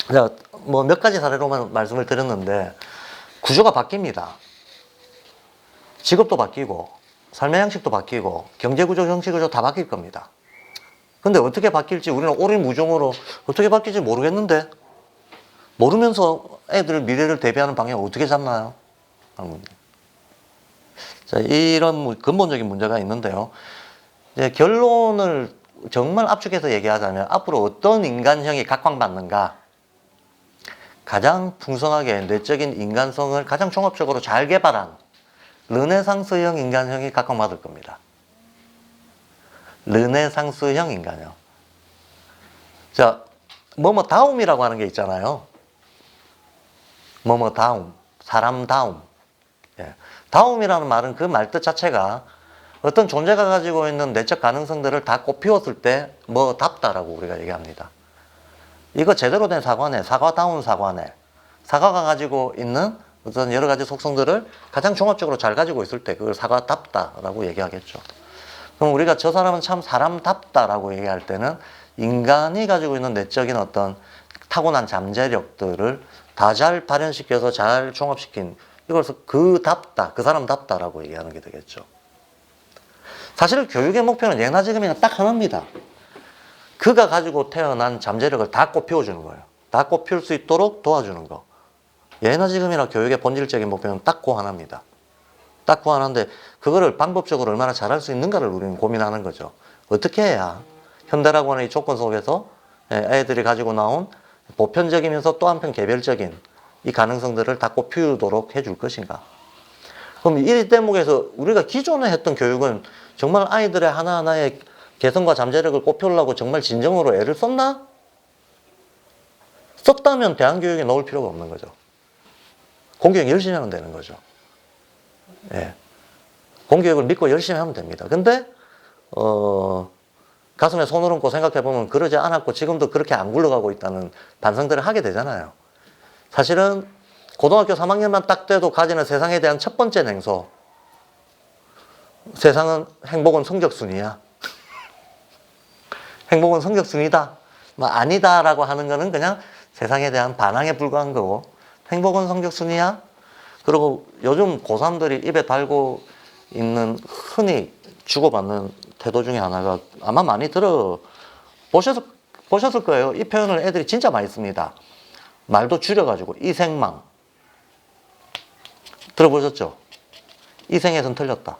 제가 뭐 몇 가지 사례로만 말씀을 드렸는데 구조가 바뀝니다. 직업도 바뀌고 삶의 양식도 바뀌고 경제구조, 정치구조 다 바뀔 겁니다. 근데 어떻게 바뀔지 우리는 오리무중으로 어떻게 바뀔지 모르겠는데 모르면서 애들 미래를 대비하는 방향을 어떻게 잡나요? 자, 이런 근본적인 문제가 있는데요. 이제 결론을 정말 압축해서 얘기하자면 앞으로 어떤 인간형이 각광받는가? 가장 풍성하게 내적인 인간성을 가장 종합적으로 잘 개발한 르네상스형 인간형이 각광받을 겁니다. 르네상스형 인간형. 자, 다움이라고 하는 게 있잖아요. 다움, 사람다움. 예. 다움이라는 말은 그 말뜻 자체가 어떤 존재가 가지고 있는 내적 가능성들을 다 꽃피웠을 때 답다라고 우리가 얘기합니다. 이거 제대로 된 사과네, 사과다운 사과네. 사과가 가지고 있는 어떤 여러 가지 속성들을 가장 종합적으로 잘 가지고 있을 때 그걸 사과답다라고 얘기하겠죠. 그럼 우리가 저 사람은 참 사람답다라고 얘기할 때는 인간이 가지고 있는 내적인 어떤 타고난 잠재력들을 다 잘 발현시켜서 잘 종합시킨 이걸 그 사람답다라고 얘기하는 게 되겠죠. 사실 교육의 목표는 예나 지금이나 딱 하나입니다. 그가 가지고 태어난 잠재력을 다 꽃피워주는 거예요. 다 꽃피울 수 있도록 도와주는 거. 예나 지금이나 교육의 본질적인 목표는 딱 그 하나입니다. 딱 그 하나인데 그거를 방법적으로 얼마나 잘할 수 있는가를 우리는 고민하는 거죠. 어떻게 해야 현대라고 하는 이 조건 속에서 애들이 가지고 나온 보편적이면서 또 한편 개별적인 이 가능성들을 다 꽃피우도록 해줄 것인가. 그럼 이 대목에서 우리가 기존에 했던 교육은 정말 아이들의 하나하나의 개성과 잠재력을 꽃피우려고 정말 진정으로 애를 썼나? 썼다면 대안교육에 넣을 필요가 없는 거죠. 공교육 열심히 하면 되는 거죠. 예. 공교육을 믿고 열심히 하면 됩니다. 근데 가슴에 손을 얹고 생각해보면 그러지 않았고 지금도 그렇게 안 굴러가고 있다는 반성들을 하게 되잖아요. 사실은 고등학교 3학년만 딱 돼도 가지는 세상에 대한 첫 번째 냉소. 세상은 행복은 성적순이야. 행복은 성적순이다. 뭐 아니다라고 하는 거는 그냥 세상에 대한 반항에 불과한 거고 행복은 성적순이야. 그리고 요즘 고3들이 입에 달고 있는 흔히 주고받는 태도 중에 하나가 아마 많이 보셨을 거예요. 이 표현을 애들이 진짜 많이 씁니다. 말도 줄여가지고 이생망. 들어보셨죠? 이생에선 틀렸다.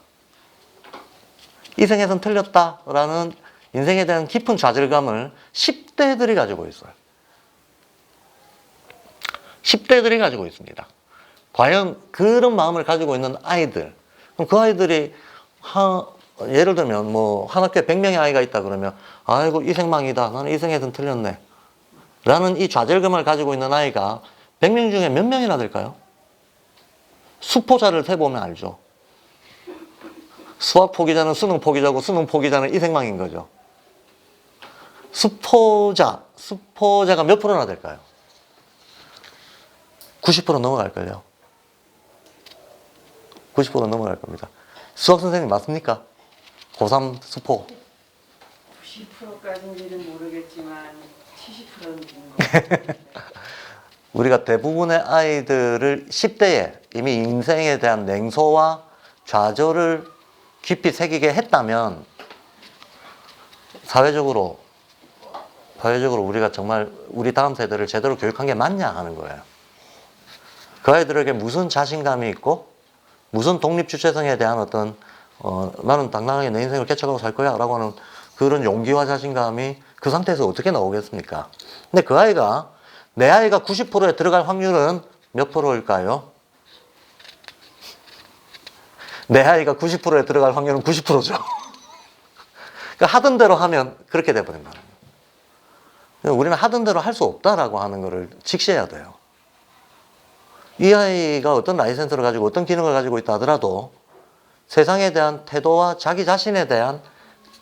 이생에선 틀렸다라는 인생에 대한 깊은 좌절감을 10대들이 가지고 있어요. 10대들이 가지고 있습니다. 과연 그런 마음을 가지고 있는 아이들, 그럼 그 아이들이 예를 들면 뭐 한 학교에 100명의 아이가 있다 그러면 아이고 이생망이다. 나는 이생에선 틀렸네. 라는 이 좌절감을 가지고 있는 아이가 100명 중에 몇 명이나 될까요? 수포자를 세보면 알죠. 수학 포기자는 수능 포기자고 수능 포기자는 이생망인 거죠. 수포자가 몇 프로나 될까요? 90% 넘어갈걸요. 90% 넘어갈 겁니다. 수학 선생님 맞습니까? 고3 수포. 90%까지인지는 모르겠지만 70%는 되는 것 같아요. 우리가 대부분의 아이들을 10대에 이미 인생에 대한 냉소와 좌절을 깊이 새기게 했다면 사회적으로 우리가 정말 우리 다음 세대를 제대로 교육한 게 맞냐 하는 거예요. 그 아이들에게 무슨 자신감이 있고 무슨 독립주체성에 대한 어떤 나는 당당하게 내 인생을 개척하고 살 거야 라고 하는 그런 용기와 자신감이 그 상태에서 어떻게 나오겠습니까? 근데 그 아이가 내 아이가 90%에 들어갈 확률은 몇 프로일까요? 내 아이가 90%에 들어갈 확률은 90%죠. 그러니까 하던 대로 하면 그렇게 돼버린다는 거예요. 우리는 하던 대로 할 수 없다라고 하는 거를 직시해야 돼요. 이 아이가 어떤 라이센스를 가지고 어떤 기능을 가지고 있다 하더라도 세상에 대한 태도와 자기 자신에 대한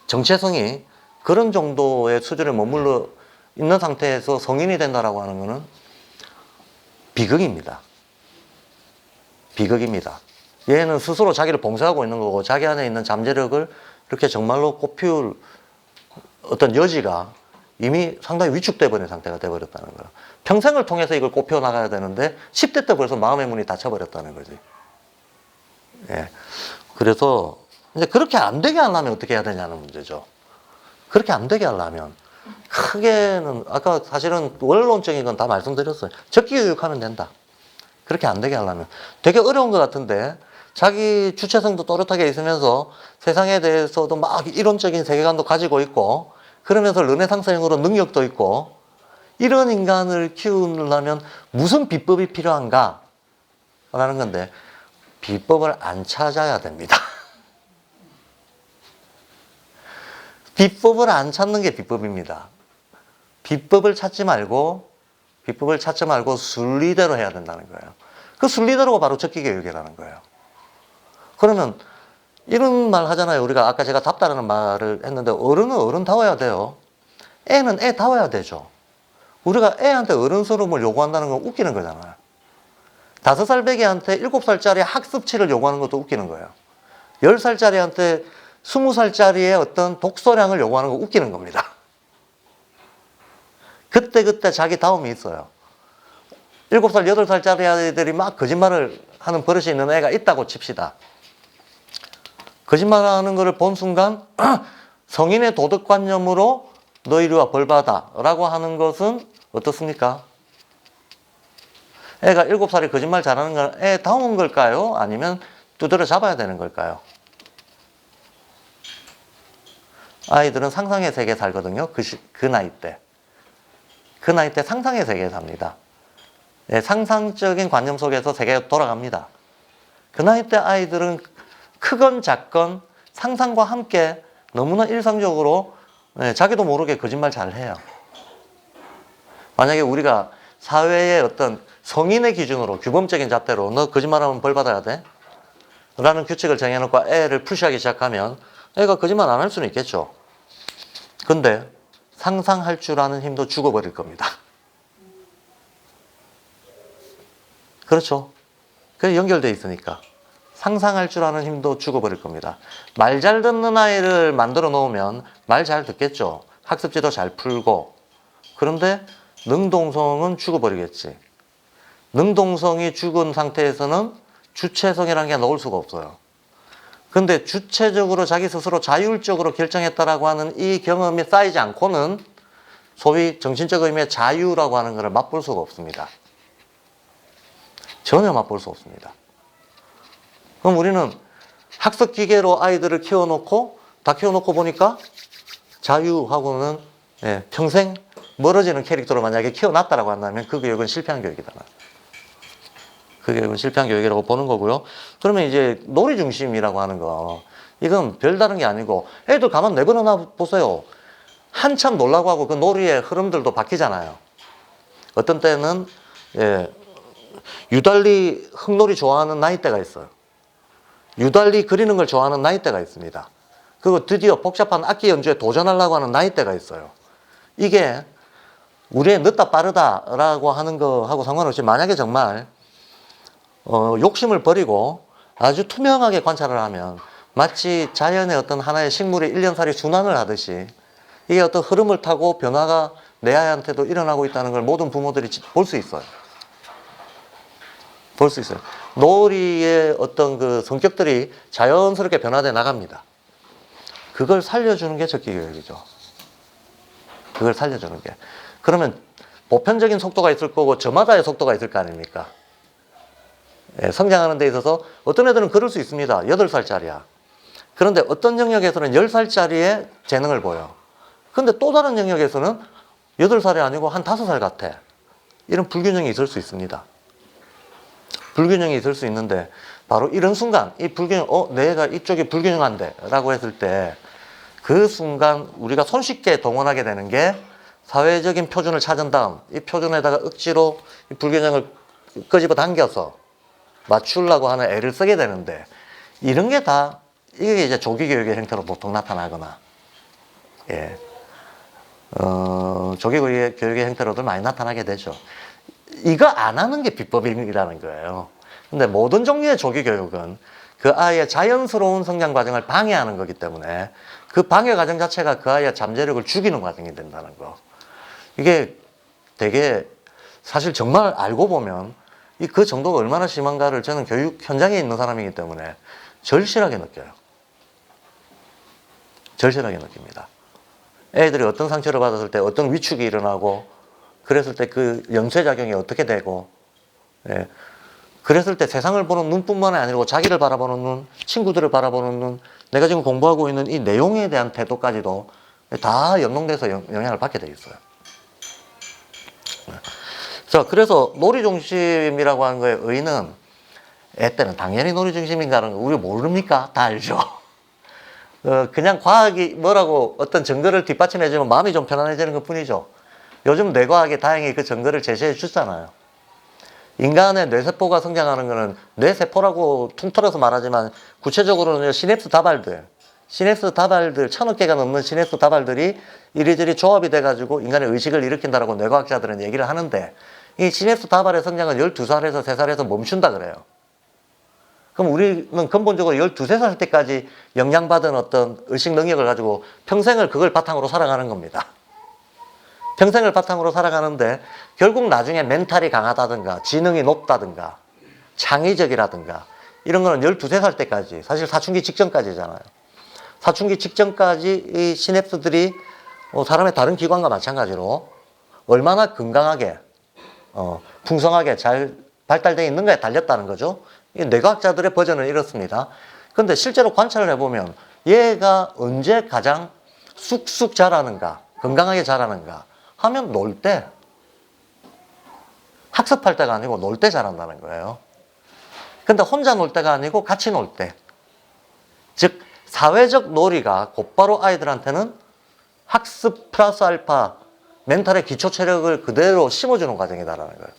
정체성이 그런 정도의 수준에 머물러 있는 상태에서 성인이 된다라고 하는 것은 비극입니다. 비극입니다. 얘는 스스로 자기를 봉쇄하고 있는 거고 자기 안에 있는 잠재력을 이렇게 정말로 꽃피울 어떤 여지가 이미 상당히 위축돼 버린 상태가 돼버렸다는 거예요. 평생을 통해서 이걸 꽃피워 나가야 되는데 10대 때 벌써 마음의 문이 닫혀버렸다는 거지. 예. 그래서 이제 그렇게 안 되게 하려면 어떻게 해야 되냐는 문제죠. 그렇게 안 되게 하려면 크게는 아까 사실은 원론적인 건 다 말씀드렸어요. 적기 교육하면 된다. 그렇게 안 되게 하려면 되게 어려운 것 같은데 자기 주체성도 또렷하게 있으면서 세상에 대해서도 막 이론적인 세계관도 가지고 있고 그러면서 르네상스형으로 능력도 있고 이런 인간을 키우려면 무슨 비법이 필요한가? 라는 건데 비법을 안 찾아야 됩니다. 비법을 안 찾는 게 비법입니다. 비법을 찾지 말고 순리대로 해야 된다는 거예요. 그 순리대로가 바로 적기 교육이라는 거예요. 그러면 이런 말 하잖아요. 우리가 아까 제가 답다라는 말을 했는데 어른은 어른다워야 돼요. 애는 애다워야 되죠. 우리가 애한테 어른스러움을 요구한다는 건 웃기는 거잖아요. 5살 배기한테 7살짜리 학습치를 요구하는 것도 웃기는 거예요. 10살짜리한테 20살짜리의 어떤 독서량을 요구하는 거 웃기는 겁니다. 그때 자기 다움이 있어요. 7살, 8살짜리 아이들이 막 거짓말을 하는 버릇이 있는 애가 있다고 칩시다. 거짓말하는 것을 본 순간 성인의 도덕관념으로 너 이리 와 벌받아 라고 하는 것은 어떻습니까? 애가 7살이 거짓말 잘하는 건 애 다운 걸까요? 아니면 두드려 잡아야 되는 걸까요? 아이들은 상상의 세계에 살거든요. 그 나이 때. 그 나이 때 상상의 세계에 삽니다. 네, 상상적인 관념 속에서 세계가 돌아갑니다. 그 나이 때 아이들은 크건 작건 상상과 함께 너무나 일상적으로 자기도 모르게 거짓말 잘 해요. 만약에 우리가 사회의 어떤 성인의 기준으로 규범적인 잣대로 너 거짓말하면 벌 받아야 돼? 라는 규칙을 정해놓고 애를 푸시하기 시작하면 애가 거짓말 안 할 수는 있겠죠. 근데 상상할 줄 아는 힘도 죽어버릴 겁니다. 그렇죠. 그게 연결되어 있으니까. 상상할 줄 아는 힘도 죽어버릴 겁니다. 말 잘 듣는 아이를 만들어 놓으면 말 잘 듣겠죠. 학습지도 잘 풀고. 그런데 능동성은 죽어버리겠지. 능동성이 죽은 상태에서는 주체성이라는 게 넣을 수가 없어요. 근데 주체적으로 자기 스스로 자율적으로 결정했다라고 하는 이 경험이 쌓이지 않고는 소위 정신적 의미의 자유라고 하는 것을 맛볼 수가 없습니다. 전혀 맛볼 수 없습니다. 그럼 우리는 학습 기계로 아이들을 키워놓고 다 키워놓고 보니까 자유하고는 평생 멀어지는 캐릭터로 만약에 키워놨다라고 한다면 그 교육은 실패한 교육이다. 그 교육은 실패한 교육이라고 보는 거고요. 그러면 이제 놀이 중심이라고 하는 거, 이건 별다른 게 아니고 애들 가만 내버려놔 보세요. 한참 놀라고 하고 그 놀이의 흐름들도 바뀌잖아요. 어떤 때는 유달리 흙놀이 좋아하는 나이대가 있어요. 유달리 그리는 걸 좋아하는 나이대가 있습니다. 그리고 드디어 복잡한 악기 연주에 도전하려고 하는 나이대가 있어요. 이게 우리의 늦다 빠르다라고 하는 거하고 상관없이 만약에 정말 욕심을 버리고 아주 투명하게 관찰을 하면 마치 자연의 어떤 하나의 식물이 1년살이 순환을 하듯이 이게 어떤 흐름을 타고 변화가 내 아이한테도 일어나고 있다는 걸 모든 부모들이 볼 수 있어요. 볼 수 있어요. 놀이의 어떤 그 성격들이 자연스럽게 변화돼 나갑니다. 그걸 살려주는 게 적기교육이죠. 그걸 살려주는 게. 그러면 보편적인 속도가 있을 거고 저마다의 속도가 있을 거 아닙니까? 성장하는 데 있어서 어떤 애들은 그럴 수 있습니다. 8살짜리야. 그런데 어떤 영역에서는 10살짜리의 재능을 보여. 근데 또 다른 영역에서는 8살이 아니고 한 5살 같아. 이런 불균형이 있을 수 있습니다. 불균형이 있을 수 있는데 바로 이런 순간 이 불균형, 내 애가 이쪽이 불균형한데 라고 했을 때 그 순간 우리가 손쉽게 동원하게 되는 게 사회적인 표준을 찾은 다음 이 표준에다가 억지로 이 불균형을 끄집어 당겨서 맞추려고 하는 애를 쓰게 되는데 이런 게 다 이게 이제 조기 교육의 형태로 보통 나타나거나 조기 교육의 형태로도 많이 나타나게 되죠. 이거 안 하는 게 비법이라는 거예요. 근데 모든 종류의 조기 교육은 그 아이의 자연스러운 성장 과정을 방해하는 거기 때문에 그 방해 과정 자체가 그 아이의 잠재력을 죽이는 과정이 된다는 거. 이게 되게 사실 정말 알고 보면 그 정도가 얼마나 심한가를 저는 교육 현장에 있는 사람이기 때문에 절실하게 느껴요. 절실하게 느낍니다. 애들이 어떤 상처를 받았을 때 어떤 위축이 일어나고 그랬을 때 그 연쇄작용이 어떻게 되고 그랬을 때 세상을 보는 눈뿐만 아니고 자기를 바라보는 눈, 친구들을 바라보는 눈, 내가 지금 공부하고 있는 이 내용에 대한 태도까지도 다 연동돼서 영향을 받게 돼 있어요. 자, 그래서 놀이 중심이라고 하는 거의 의의는 애 때는 당연히 놀이 중심인가는 거 우리 모릅니까? 다 알죠. 그냥 과학이 뭐라고 어떤 증거를 뒷받침해주면 마음이 좀 편안해지는 것 뿐이죠. 요즘 뇌과학이 다행히 그 증거를 제시해 주잖아요. 인간의 뇌세포가 성장하는 것은 뇌세포라고 퉁틀어서 말하지만 구체적으로는 시냅스 다발들 1000억 개가 넘는 시냅스 다발들이 이리저리 조합이 돼가지고 인간의 의식을 일으킨다라고 뇌과학자들은 얘기를 하는데 이 시냅스 다발의 성장은 12살에서 3살에서 멈춘다 그래요. 그럼 우리는 근본적으로 12, 3살 때까지 영양받은 어떤 의식 능력을 가지고 평생을 그걸 바탕으로 살아가는 겁니다. 평생을 바탕으로 살아가는데 결국 나중에 멘탈이 강하다든가 지능이 높다든가 창의적이라든가 이런 거는 12, 3살 때까지, 사실 사춘기 직전까지잖아요. 사춘기 직전까지 이 시냅스들이 사람의 다른 기관과 마찬가지로 얼마나 건강하게, 풍성하게 잘 발달되어 있는가에 달렸다는 거죠. 이 뇌과학자들의 버전은 이렇습니다. 근데 실제로 관찰을 해보면 얘가 언제 가장 쑥쑥 자라는가, 건강하게 자라는가 하면 놀 때, 학습할 때가 아니고 놀 때 자란다는 거예요. 근데 혼자 놀 때가 아니고 같이 놀 때. 즉, 사회적 놀이가 곧바로 아이들한테는 학습 플러스 알파, 멘탈의 기초 체력을 그대로 심어주는 과정이다라는 거예요.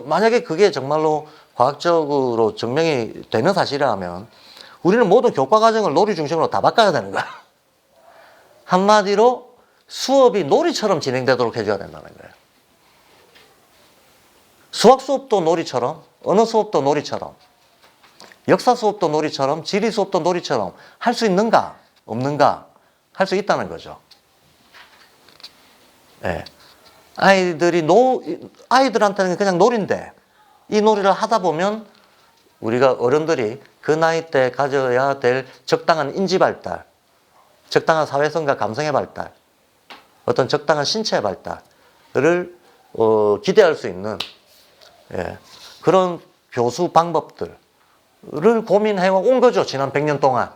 만약에 그게 정말로 과학적으로 증명이 되는 사실이라면 우리는 모든 교과 과정을 놀이 중심으로 다 바꿔야 되는 거야. 한마디로 수업이 놀이처럼 진행되도록 해줘야 된다는 거예요. 수학 수업도 놀이처럼, 언어 수업도 놀이처럼, 역사 수업도 놀이처럼, 지리 수업도 놀이처럼 할 수 있는가, 없는가 할 수 있다는 거죠. 예. 아이들한테는 그냥 놀인데 이 놀이를 하다 보면 우리가 어른들이 그 나이 때 가져야 될 적당한 인지 발달, 적당한 사회성과 감성의 발달, 어떤 적당한 신체의 발달을 기대할 수 있는 그런 교수 방법들을 고민해 온 거죠. 지난 100년 동안.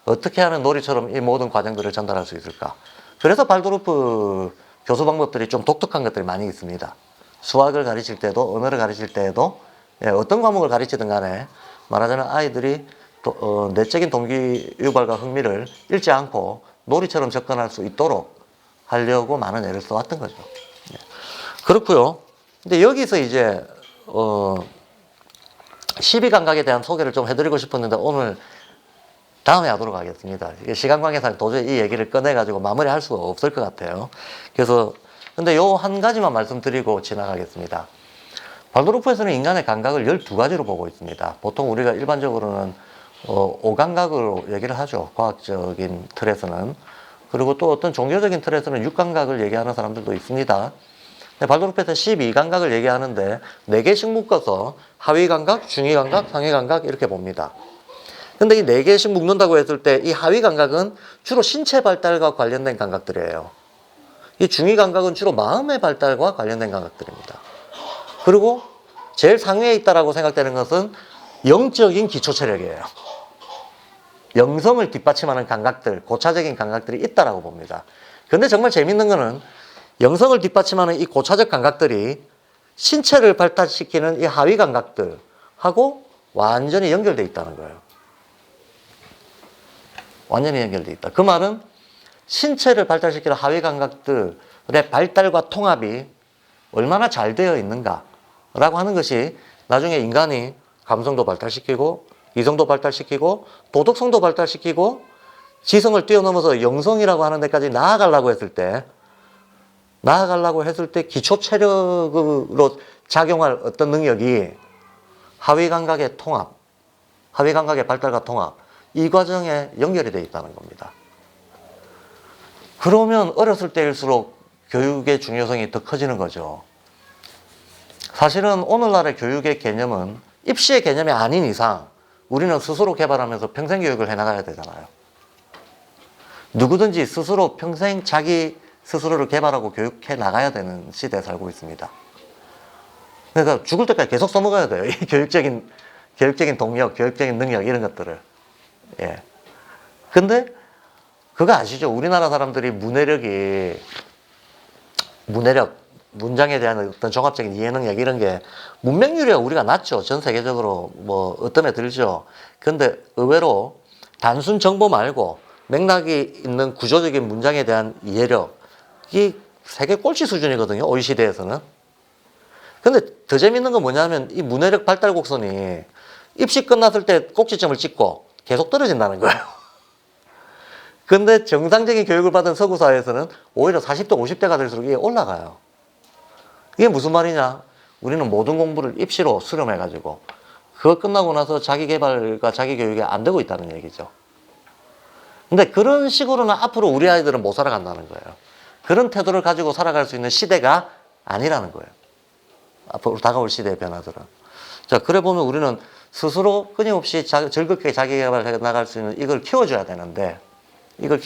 어떻게 하면 놀이처럼 이 모든 과정들을 전달할 수 있을까. 그래서 발도르프 교수 방법들이 좀 독특한 것들이 많이 있습니다. 수학을 가르칠 때도, 언어를 가르칠 때에도 어떤 과목을 가르치든 간에 말하자면 아이들이 내적인 동기 유발과 흥미를 잃지 않고 놀이처럼 접근할 수 있도록 하려고 많은 애를 써왔던 거죠. 그렇고요. 근데 여기서 이제 12감각에 대한 소개를 좀 해드리고 싶었는데 오늘 다음에 하도록 하겠습니다. 시간 관계상 도저히 이 얘기를 꺼내가지고 마무리할 수가 없을 것 같아요. 그래서 근데 요 한 가지만 말씀드리고 지나가겠습니다. 발도르프에서는 인간의 감각을 12가지로 보고 있습니다. 보통 우리가 일반적으로는 5감각으로 얘기를 하죠. 과학적인 틀에서는. 그리고 또 어떤 종교적인 틀에서는 6감각을 얘기하는 사람들도 있습니다. 발도르프에서는 12감각을 얘기하는데 4개씩 묶어서 하위감각, 중위감각, 상위감각 이렇게 봅니다. 근데 이 4개씩 묶는다고 했을 때 이 하위감각은 주로 신체 발달과 관련된 감각들이에요. 이 중위감각은 주로 마음의 발달과 관련된 감각들입니다. 그리고 제일 상위에 있다라고 생각되는 것은 영적인 기초 체력이에요. 영성을 뒷받침하는 감각들, 고차적인 감각들이 있다라고 봅니다. 근데 정말 재밌는 거는 영성을 뒷받침하는 이 고차적 감각들이 신체를 발달시키는 이 하위 감각들하고 완전히 연결되어 있다는 거예요. 완전히 연결되어 있다. 그 말은 신체를 발달시키는 하위 감각들의 발달과 통합이 얼마나 잘 되어 있는가라고 하는 것이 나중에 인간이 감성도 발달시키고 이성도 발달시키고 도덕성도 발달시키고 지성을 뛰어넘어서 영성이라고 하는 데까지 나아가려고 했을 때 기초 체력으로 작용할 어떤 능력이 하위 감각의 통합, 하위 감각의 발달과 통합 이 과정에 연결이 되어 있다는 겁니다. 그러면 어렸을 때일수록 교육의 중요성이 더 커지는 거죠. 사실은 오늘날의 교육의 개념은 입시의 개념이 아닌 이상 우리는 스스로 개발하면서 평생 교육을 해나가야 되잖아요. 누구든지 스스로 평생 자기 스스로를 개발하고 교육해 나가야 되는 시대에 살고 있습니다. 그러니까 죽을 때까지 계속 써먹어야 돼요. 이 교육적인 동력, 교육적인 능력 이런 것들을. 예. 근데 그거 아시죠? 우리나라 사람들이 문해력, 문장에 대한 어떤 종합적인 이해 능력 이런 게 문맹률이 우리가 낮죠. 전 세계적으로 뭐 어떤 애 들죠. 근데 의외로 단순 정보 말고 맥락이 있는 구조적인 문장에 대한 이해력이 세계 꼴찌 수준이거든요. OECD에서는. 근데 더 재밌는 건 뭐냐면 이 문해력 발달 곡선이 입시 끝났을 때 꼭지점을 찍고 계속 떨어진다는 거예요. 근데 정상적인 교육을 받은 서구 사회에서는 오히려 40대, 50대가 될수록 이게 올라가요. 이게 무슨 말이냐? 우리는 모든 공부를 입시로 수렴해가지고 그거 끝나고 나서 자기 개발과 자기 교육이 안 되고 있다는 얘기죠. 근데 그런 식으로는 앞으로 우리 아이들은 못 살아간다는 거예요. 그런 태도를 가지고 살아갈 수 있는 시대가 아니라는 거예요. 앞으로 다가올 시대의 변화들은. 자, 그래 보면 우리는 스스로 끊임없이 즐겁게 자기 개발해 나갈 수 있는 이걸 키워줘야 되는데 이걸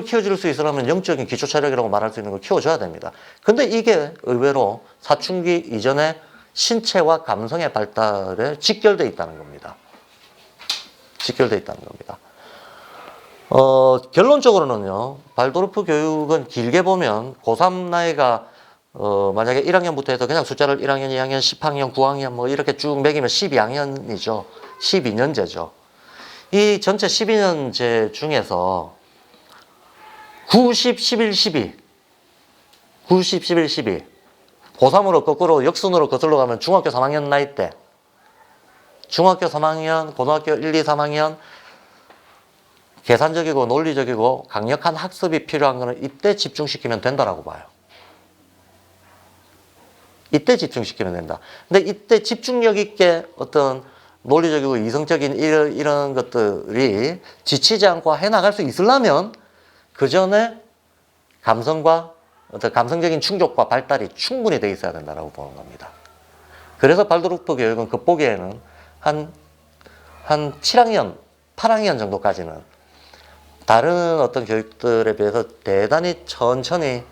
키워줄 수 있으려면 영적인 기초 체력이라고 말할 수 있는 걸 키워줘야 됩니다. 근데 이게 의외로 사춘기 이전에 신체와 감성의 발달에 직결돼 있다는 겁니다. 직결돼 있다는 겁니다. 결론적으로는요, 발도르프 교육은 길게 보면 고3 나이가 만약에 1학년부터 해서 그냥 숫자를 1학년, 2학년, 10학년, 9학년 뭐 이렇게 쭉 매기면 12학년이죠. 12년제죠. 이 전체 12년제 중에서 90, 11, 12 90, 11, 12 고3으로 거꾸로 역순으로 거슬러 가면 중학교 3학년 나이 때 중학교 3학년, 고등학교 1, 2, 3학년 계산적이고 논리적이고 강력한 학습이 필요한 거는 이때 집중시키면 된다라고 봐요. 이때 집중시키면 된다. 근데 이때 집중력 있게 어떤 논리적이고 이성적인 이런 것들이 지치지 않고 해나갈 수 있으려면 그 전에 감성과 어떤 감성적인 충족과 발달이 충분히 돼 있어야 된다고 보는 겁니다. 그래서 발도르프 교육은 겉보기에는 한 7학년, 8학년 정도까지는 다른 어떤 교육들에 비해서 대단히 천천히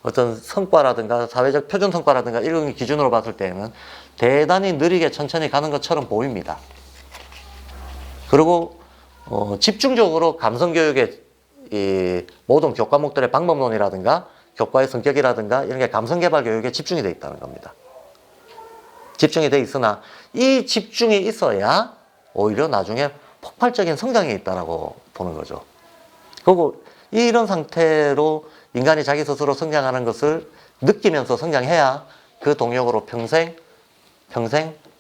어떤 성과라든가 사회적 표준 성과라든가 이런 기준으로 봤을 때는 대단히 느리게 천천히 가는 것처럼 보입니다. 그리고 집중적으로 감성교육의 이 모든 교과목들의 방법론이라든가 교과의 성격이라든가 이런 게 감성개발 교육에 집중이 되어 있다는 겁니다. 집중이 되어 있으나 이 집중이 있어야 오히려 나중에 폭발적인 성장이 있다고 보는 거죠. 그리고 이런 상태로 인간이 자기 스스로 성장하는 것을 느끼면서 성장해야 그 동력으로 평생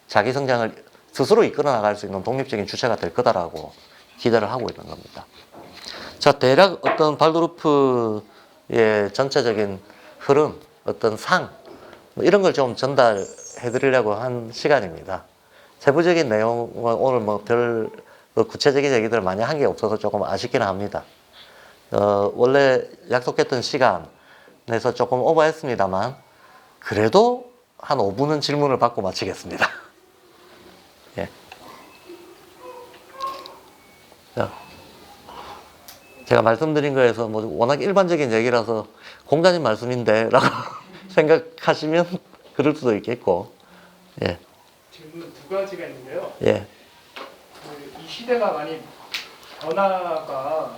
자기 성장을 스스로 이끌어 나갈 수 있는 독립적인 주체가 될 거다라고 기대를 하고 있는 겁니다. 자, 대략 어떤 발도르프의 전체적인 흐름, 어떤 상, 뭐 이런 걸 좀 전달해 드리려고 한 시간입니다. 세부적인 내용은 오늘 뭐 별 구체적인 얘기들을 많이 한 게 없어서 조금 아쉽기는 합니다. 원래 약속했던 시간에서 조금 오버했습니다만 그래도 한 5분은 질문을 받고 마치겠습니다. 예. 자, 제가 말씀드린 거에서 뭐 워낙 일반적인 얘기라서 공자님 말씀인데 라고 생각하시면 그럴 수도 있겠고. 예. 질문 두 가지가 있는데요. 예. 이 시대가 많이 변화가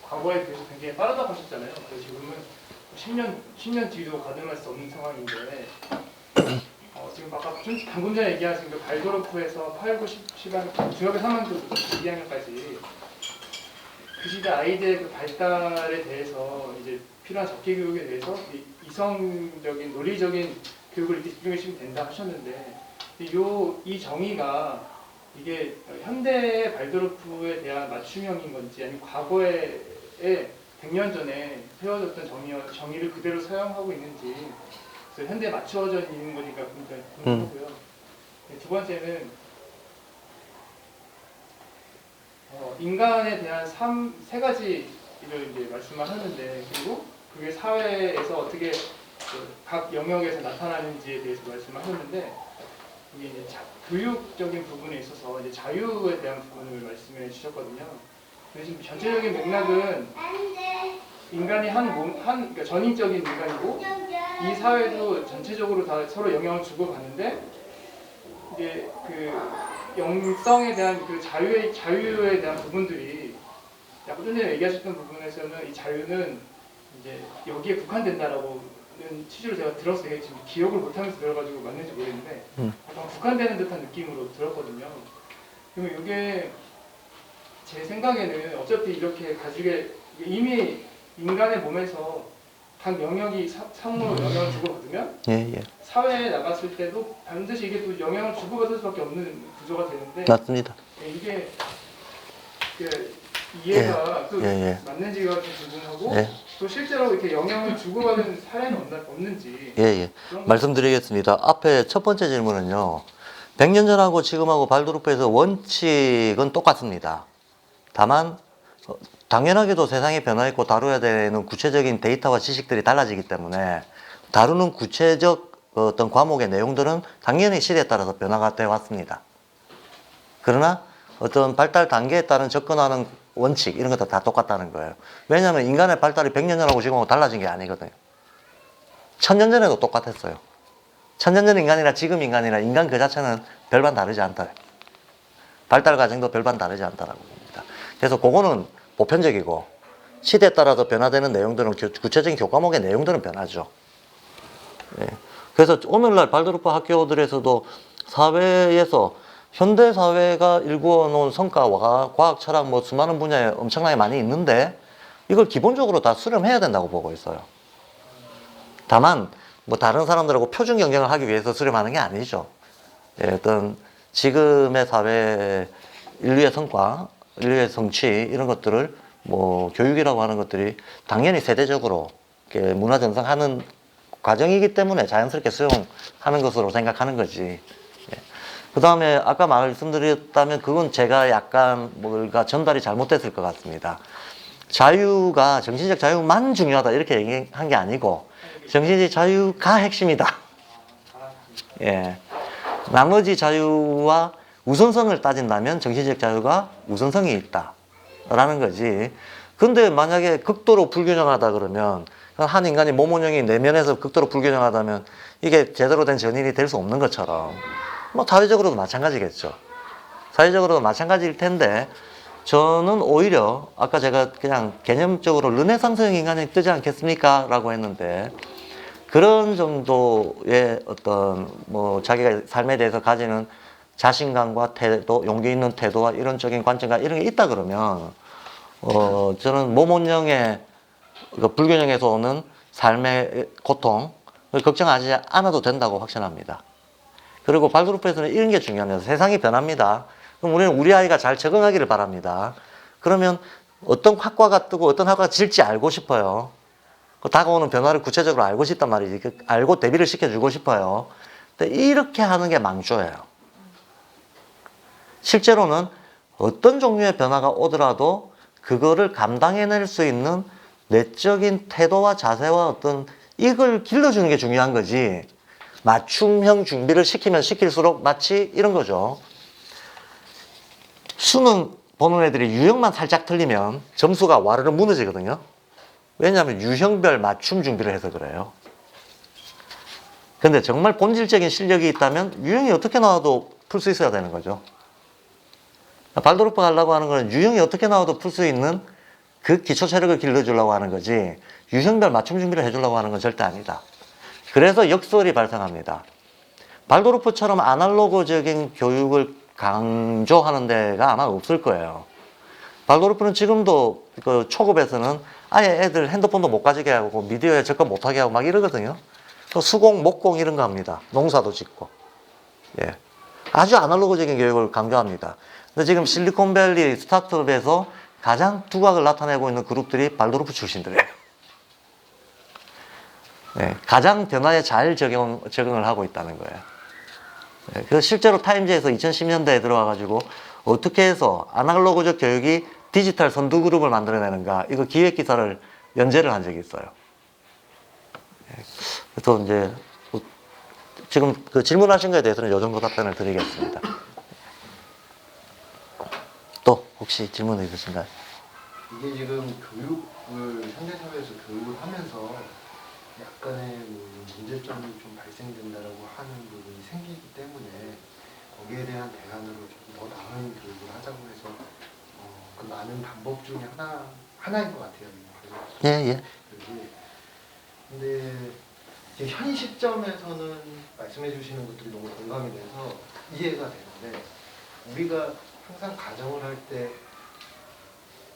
과거에 비해서 굉장히 빠르다고 하셨잖아요. 그래서 지금은 10년 뒤도 가늠할 수 없는 상황인데 지금 아까 방금 전에 얘기하신 그 발도르프에서 8, 9, 10학 중학교 3학년부터 2학년까지 그 시대 아이들의 그 발달에 대해서 이제 필요한 적기 교육에 대해서 이성적인 논리적인 교육을 이렇게 집중해 주시면 된다 하셨는데 이 정의가 이게 현대 발도르프에 대한 맞춤형인 건지 아니면 과거에 100년 전에 세워졌던 정의를 그대로 사용하고 있는지 그래서 현대에 맞추어져 있는 거니까 굉장히 궁금하고요. 두 번째는 인간에 대한 세 가지를 이제 말씀을 하는데 그리고 그게 사회에서 어떻게 각 영역에서 나타나는지에 대해서 말씀을 하셨는데 이게 이제 교육적인 부분에 있어서 이제 자유에 대한 부분을 말씀해 주셨거든요. 근데 지금 전체적인 맥락은 인간이 그러니까 전인적인 인간이고 이 사회도 전체적으로 다 서로 영향을 주고 가는데 이제 그 영성에 대한 그 자유에 대한 부분들이 아까 전에 얘기하셨던 부분에서는 이 자유는 이제 여기에 국한된다라고 취지로 제가 들었어요. 지금 기억을 못하면서 들어가지고 맞는지 모르겠는데 약간 국한되는 듯한 느낌으로 들었거든요. 그러면 이게 제 생각에는 어차피 이렇게 가지게 이미 인간의 몸에서 각 영역이 상호로 영향을 주고받으면 예. 사회에 나갔을 때도 반드시 이게 또 영향을 주고받을 수밖에 없는 구조가 되는데 맞습니다. 이게 이해가 또 예. 맞는지가 좀 궁금하고 예. 또 실제로 이렇게 영향을 주고받은 사례는 없는지. 예. 말씀드리겠습니다. 앞에 첫 번째 질문은요. 100년 전하고 지금하고 발도르프에서 원칙은 똑같습니다. 다만 당연하게도 세상이 변화했고 다뤄야 되는 구체적인 데이터와 지식들이 달라지기 때문에 다루는 구체적 어떤 과목의 내용들은 당연히 시대에 따라서 변화가 되어 왔습니다. 그러나 어떤 발달 단계에 따른 접근하는 원칙 이런 것도 다 똑같다는 거예요. 왜냐하면 인간의 발달이 100년 전하고 지금하고 달라진 게 아니거든요. 1000년 전에도 똑같았어요. 1000년 전 인간이나 지금 인간이나 인간 그 자체는 별반 다르지 않다. 발달 과정도 별반 다르지 않다라고 봅니다. 그래서 그거는 보편적이고 시대에 따라서 변화되는 내용들은 구체적인 교과목의 내용들은 변하죠. 예. 그래서 오늘날 발도르프 학교들에서도 사회에서 현대 사회가 일구어 놓은 성과와 과학, 철학 뭐 수많은 분야에 엄청나게 많이 있는데 이걸 기본적으로 다 수렴해야 된다고 보고 있어요. 다만 뭐 다른 사람들하고 표준 경쟁을 하기 위해서 수렴하는 게 아니죠. 예, 어떤 지금의 사회 인류의 성과, 인류의 성취 이런 것들을 뭐 교육이라고 하는 것들이 당연히 세대적으로 이렇게 문화 전승하는 과정이기 때문에 자연스럽게 수용하는 것으로 생각하는 거지. 예. 그 다음에 아까 말씀드렸다면 그건 제가 약간 뭔가 전달이 잘못됐을 것 같습니다. 자유가 정신적 자유만 중요하다 이렇게 얘기한 게 아니고 정신적 자유가 핵심이다. 예. 나머지 자유와 우선성을 따진다면 정신적 자유가 우선성이 있다라는 거지. 근데 만약에 극도로 불균형하다 그러면 한 인간이 몸 운영이 내면에서 극도로 불균형하다면 이게 제대로 된 전인이 될 수 없는 것처럼 뭐 사회적으로도 마찬가지겠죠. 사회적으로도 마찬가지일 텐데 저는 오히려 아까 제가 그냥 개념적으로 르네상스형 인간이 뜨지 않겠습니까? 라고 했는데 그런 정도의 어떤 뭐 자기가 삶에 대해서 가지는 자신감과 태도, 용기 있는 태도와 이론적인 관점과 이런 게 있다 그러면 저는 몸 운영의 그 불균형에서 오는 삶의 고통을 걱정하지 않아도 된다고 확신합니다. 그리고 발도르프에서는 이런 게 중요합니다. 세상이 변합니다. 그럼 우리는 우리 아이가 잘 적응하기를 바랍니다. 그러면 어떤 학과가 뜨고 어떤 학과가 질지 알고 싶어요. 그 다가오는 변화를 구체적으로 알고 싶단 말이지. 그 알고 대비를 시켜주고 싶어요. 근데 이렇게 하는 게 망조예요. 실제로는 어떤 종류의 변화가 오더라도 그거를 감당해낼 수 있는 내적인 태도와 자세와 어떤 이걸 길러주는 게 중요한 거지. 맞춤형 준비를 시키면 시킬수록 마치 이런 거죠. 수능 보는 애들이 유형만 살짝 틀리면 점수가 와르르 무너지거든요. 왜냐하면 유형별 맞춤 준비를 해서 그래요. 근데 정말 본질적인 실력이 있다면 유형이 어떻게 나와도 풀 수 있어야 되는 거죠. 발도르프 하려고 하는 건 유형이 어떻게 나와도 풀 수 있는 그 기초 체력을 길러주려고 하는 거지 유형별 맞춤 준비를 해주려고 하는 건 절대 아니다. 그래서 역설이 발생합니다. 발도르프처럼 아날로그적인 교육을 강조하는 데가 아마 없을 거예요. 발도르프는 지금도 그 초급에서는 아예 애들 핸드폰도 못 가지게 하고 미디어에 접근 못하게 하고 막 이러거든요. 수공, 목공 이런 거 합니다. 농사도 짓고. 예. 아주 아날로그적인 교육을 강조합니다. 근데 지금 실리콘밸리 스타트업에서 가장 두각을 나타내고 있는 그룹들이 발도르프 출신들이에요. 네, 가장 변화에 잘 적응을 하고 있다는 거예요. 네, 그래서 실제로 타임즈에서 2010년대에 들어와가지고 어떻게 해서 아날로그적 교육이 디지털 선두 그룹을 만들어내는가 이거 기획 기사를 연재를 한 적이 있어요. 네, 그래서 이제 지금 그 질문하신 거에 대해서는 이 정도 답변을 드리겠습니다. 또 혹시 질문 있으신가요? 이게 지금 교육을 현대사회에서 교육을 하면서 약간의 문제점이 좀 발생된다라고 하는 부분이 생기기 때문에 거기에 대한 대안으로 좀 더 나은 교육을 하자고 해서 그 많은 방법 중에 하나인 것 같아요. 예. 근데 지금 현 시점에서는 말씀해 주시는 것들이 너무 공감이 돼서 이해가 되는데 우리가 항상 가정을 할 때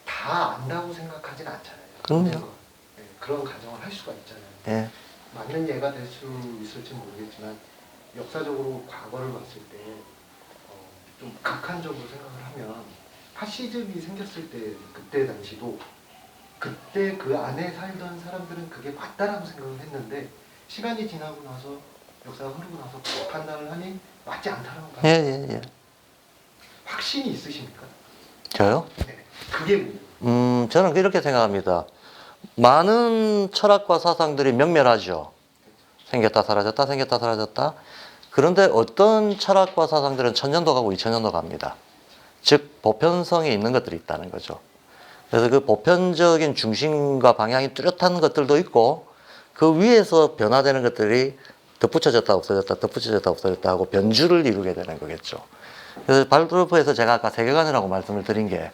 다 안다고 생각하진 않잖아요. 그럼요. 네, 그런 가정을 할 수가 있잖아요. 예. 맞는 예가 될 수 있을지 모르겠지만 역사적으로 과거를 봤을 때 좀 극한적으로 생각을 하면 파시즘이 생겼을 때 그때 당시도 그때 그 안에 살던 사람들은 그게 맞다라고 생각을 했는데 시간이 지나고 나서 역사가 흐르고 나서 그 판단을 하니 맞지 않다라고 예. 확신이 있으십니까? 저요? 네, 그게 문제예요. 저는 이렇게 생각합니다. 많은 철학과 사상들이 명멸하죠. 생겼다 사라졌다 생겼다 사라졌다. 그런데 어떤 철학과 사상들은 1000년도 가고 2000년도 갑니다. 즉 보편성이 있는 것들이 있다는 거죠. 그래서 그 보편적인 중심과 방향이 뚜렷한 것들도 있고 그 위에서 변화되는 것들이 덧붙여졌다 없어졌다 덧붙여졌다 없어졌다 하고 변주를 이루게 되는 거겠죠. 그래서 발도르프에서 제가 아까 세계관이라고 말씀을 드린 게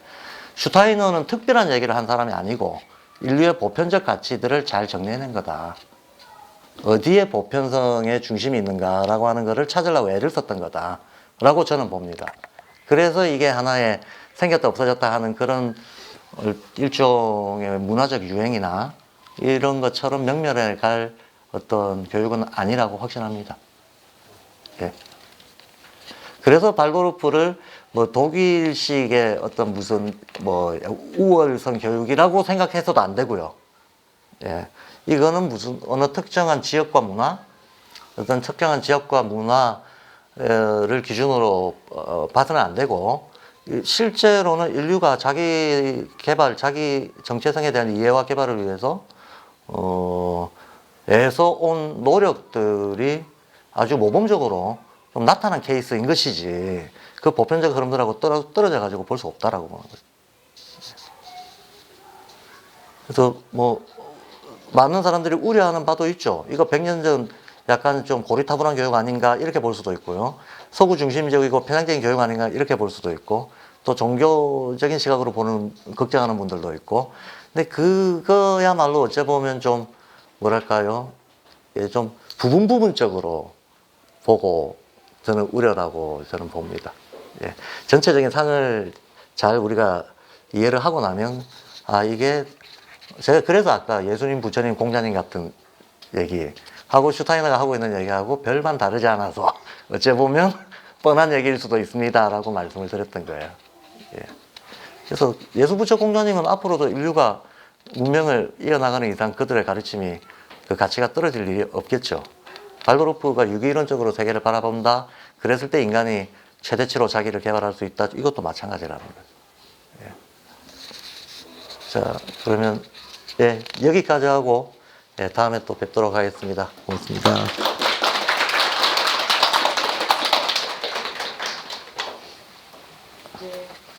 슈타이너는 특별한 얘기를 한 사람이 아니고 인류의 보편적 가치들을 잘 정리해낸 거다. 어디에 보편성의 중심이 있는가라고 하는 것을 찾으려고 애를 썼던 거다라고 저는 봅니다. 그래서 이게 하나의 생겼다 없어졌다 하는 그런 일종의 문화적 유행이나 이런 것처럼 명멸해 갈 어떤 교육은 아니라고 확신합니다. 예. 그래서 발도르프를 뭐 독일식의 어떤 무슨 뭐 우월성 교육이라고 생각해서도 안 되고요. 예. 이거는 무슨 어느 특정한 지역과 문화, 어떤 특정한 지역과 문화를 기준으로 봐서는 안 되고 실제로는 인류가 자기 개발, 자기 정체성에 대한 이해와 개발을 위해서 에서 온 노력들이 아주 모범적으로 좀 나타난 케이스인 것이지 그 보편적 흐름들하고 떨어져 가지고 볼 수 없다라고 보는 거죠. 그래서 뭐 많은 사람들이 우려하는 바도 있죠. 이거 100년 전 약간 좀 고리타분한 교육 아닌가 이렇게 볼 수도 있고요. 서구 중심적이고 편향적인 교육 아닌가 이렇게 볼 수도 있고 또 종교적인 시각으로 보는 걱정하는 분들도 있고 근데 그거야말로 어째 보면 좀 뭐랄까요? 예, 좀 부분적으로 보고 저는 우려라고 저는 봅니다. 예. 전체적인 상을 잘 우리가 이해를 하고 나면 아 이게 제가 그래서 아까 예수님, 부처님, 공자님 같은 얘기하고 슈타이너가 하고 있는 얘기하고 별반 다르지 않아서 어째 보면 뻔한 얘기일 수도 있습니다라고 말씀을 드렸던 거예요. 예. 그래서 예수, 부처, 공자님은 앞으로도 인류가 문명을 이어나가는 이상 그들의 가르침이 그 가치가 떨어질 일이 없겠죠. 발도르프가 유기이론적으로 세계를 바라본다. 그랬을 때 인간이 최대치로 자기를 개발할 수 있다. 이것도 마찬가지라는 거죠. 예. 자, 그러면 예, 여기까지 하고 예, 다음에 또 뵙도록 하겠습니다. 고맙습니다.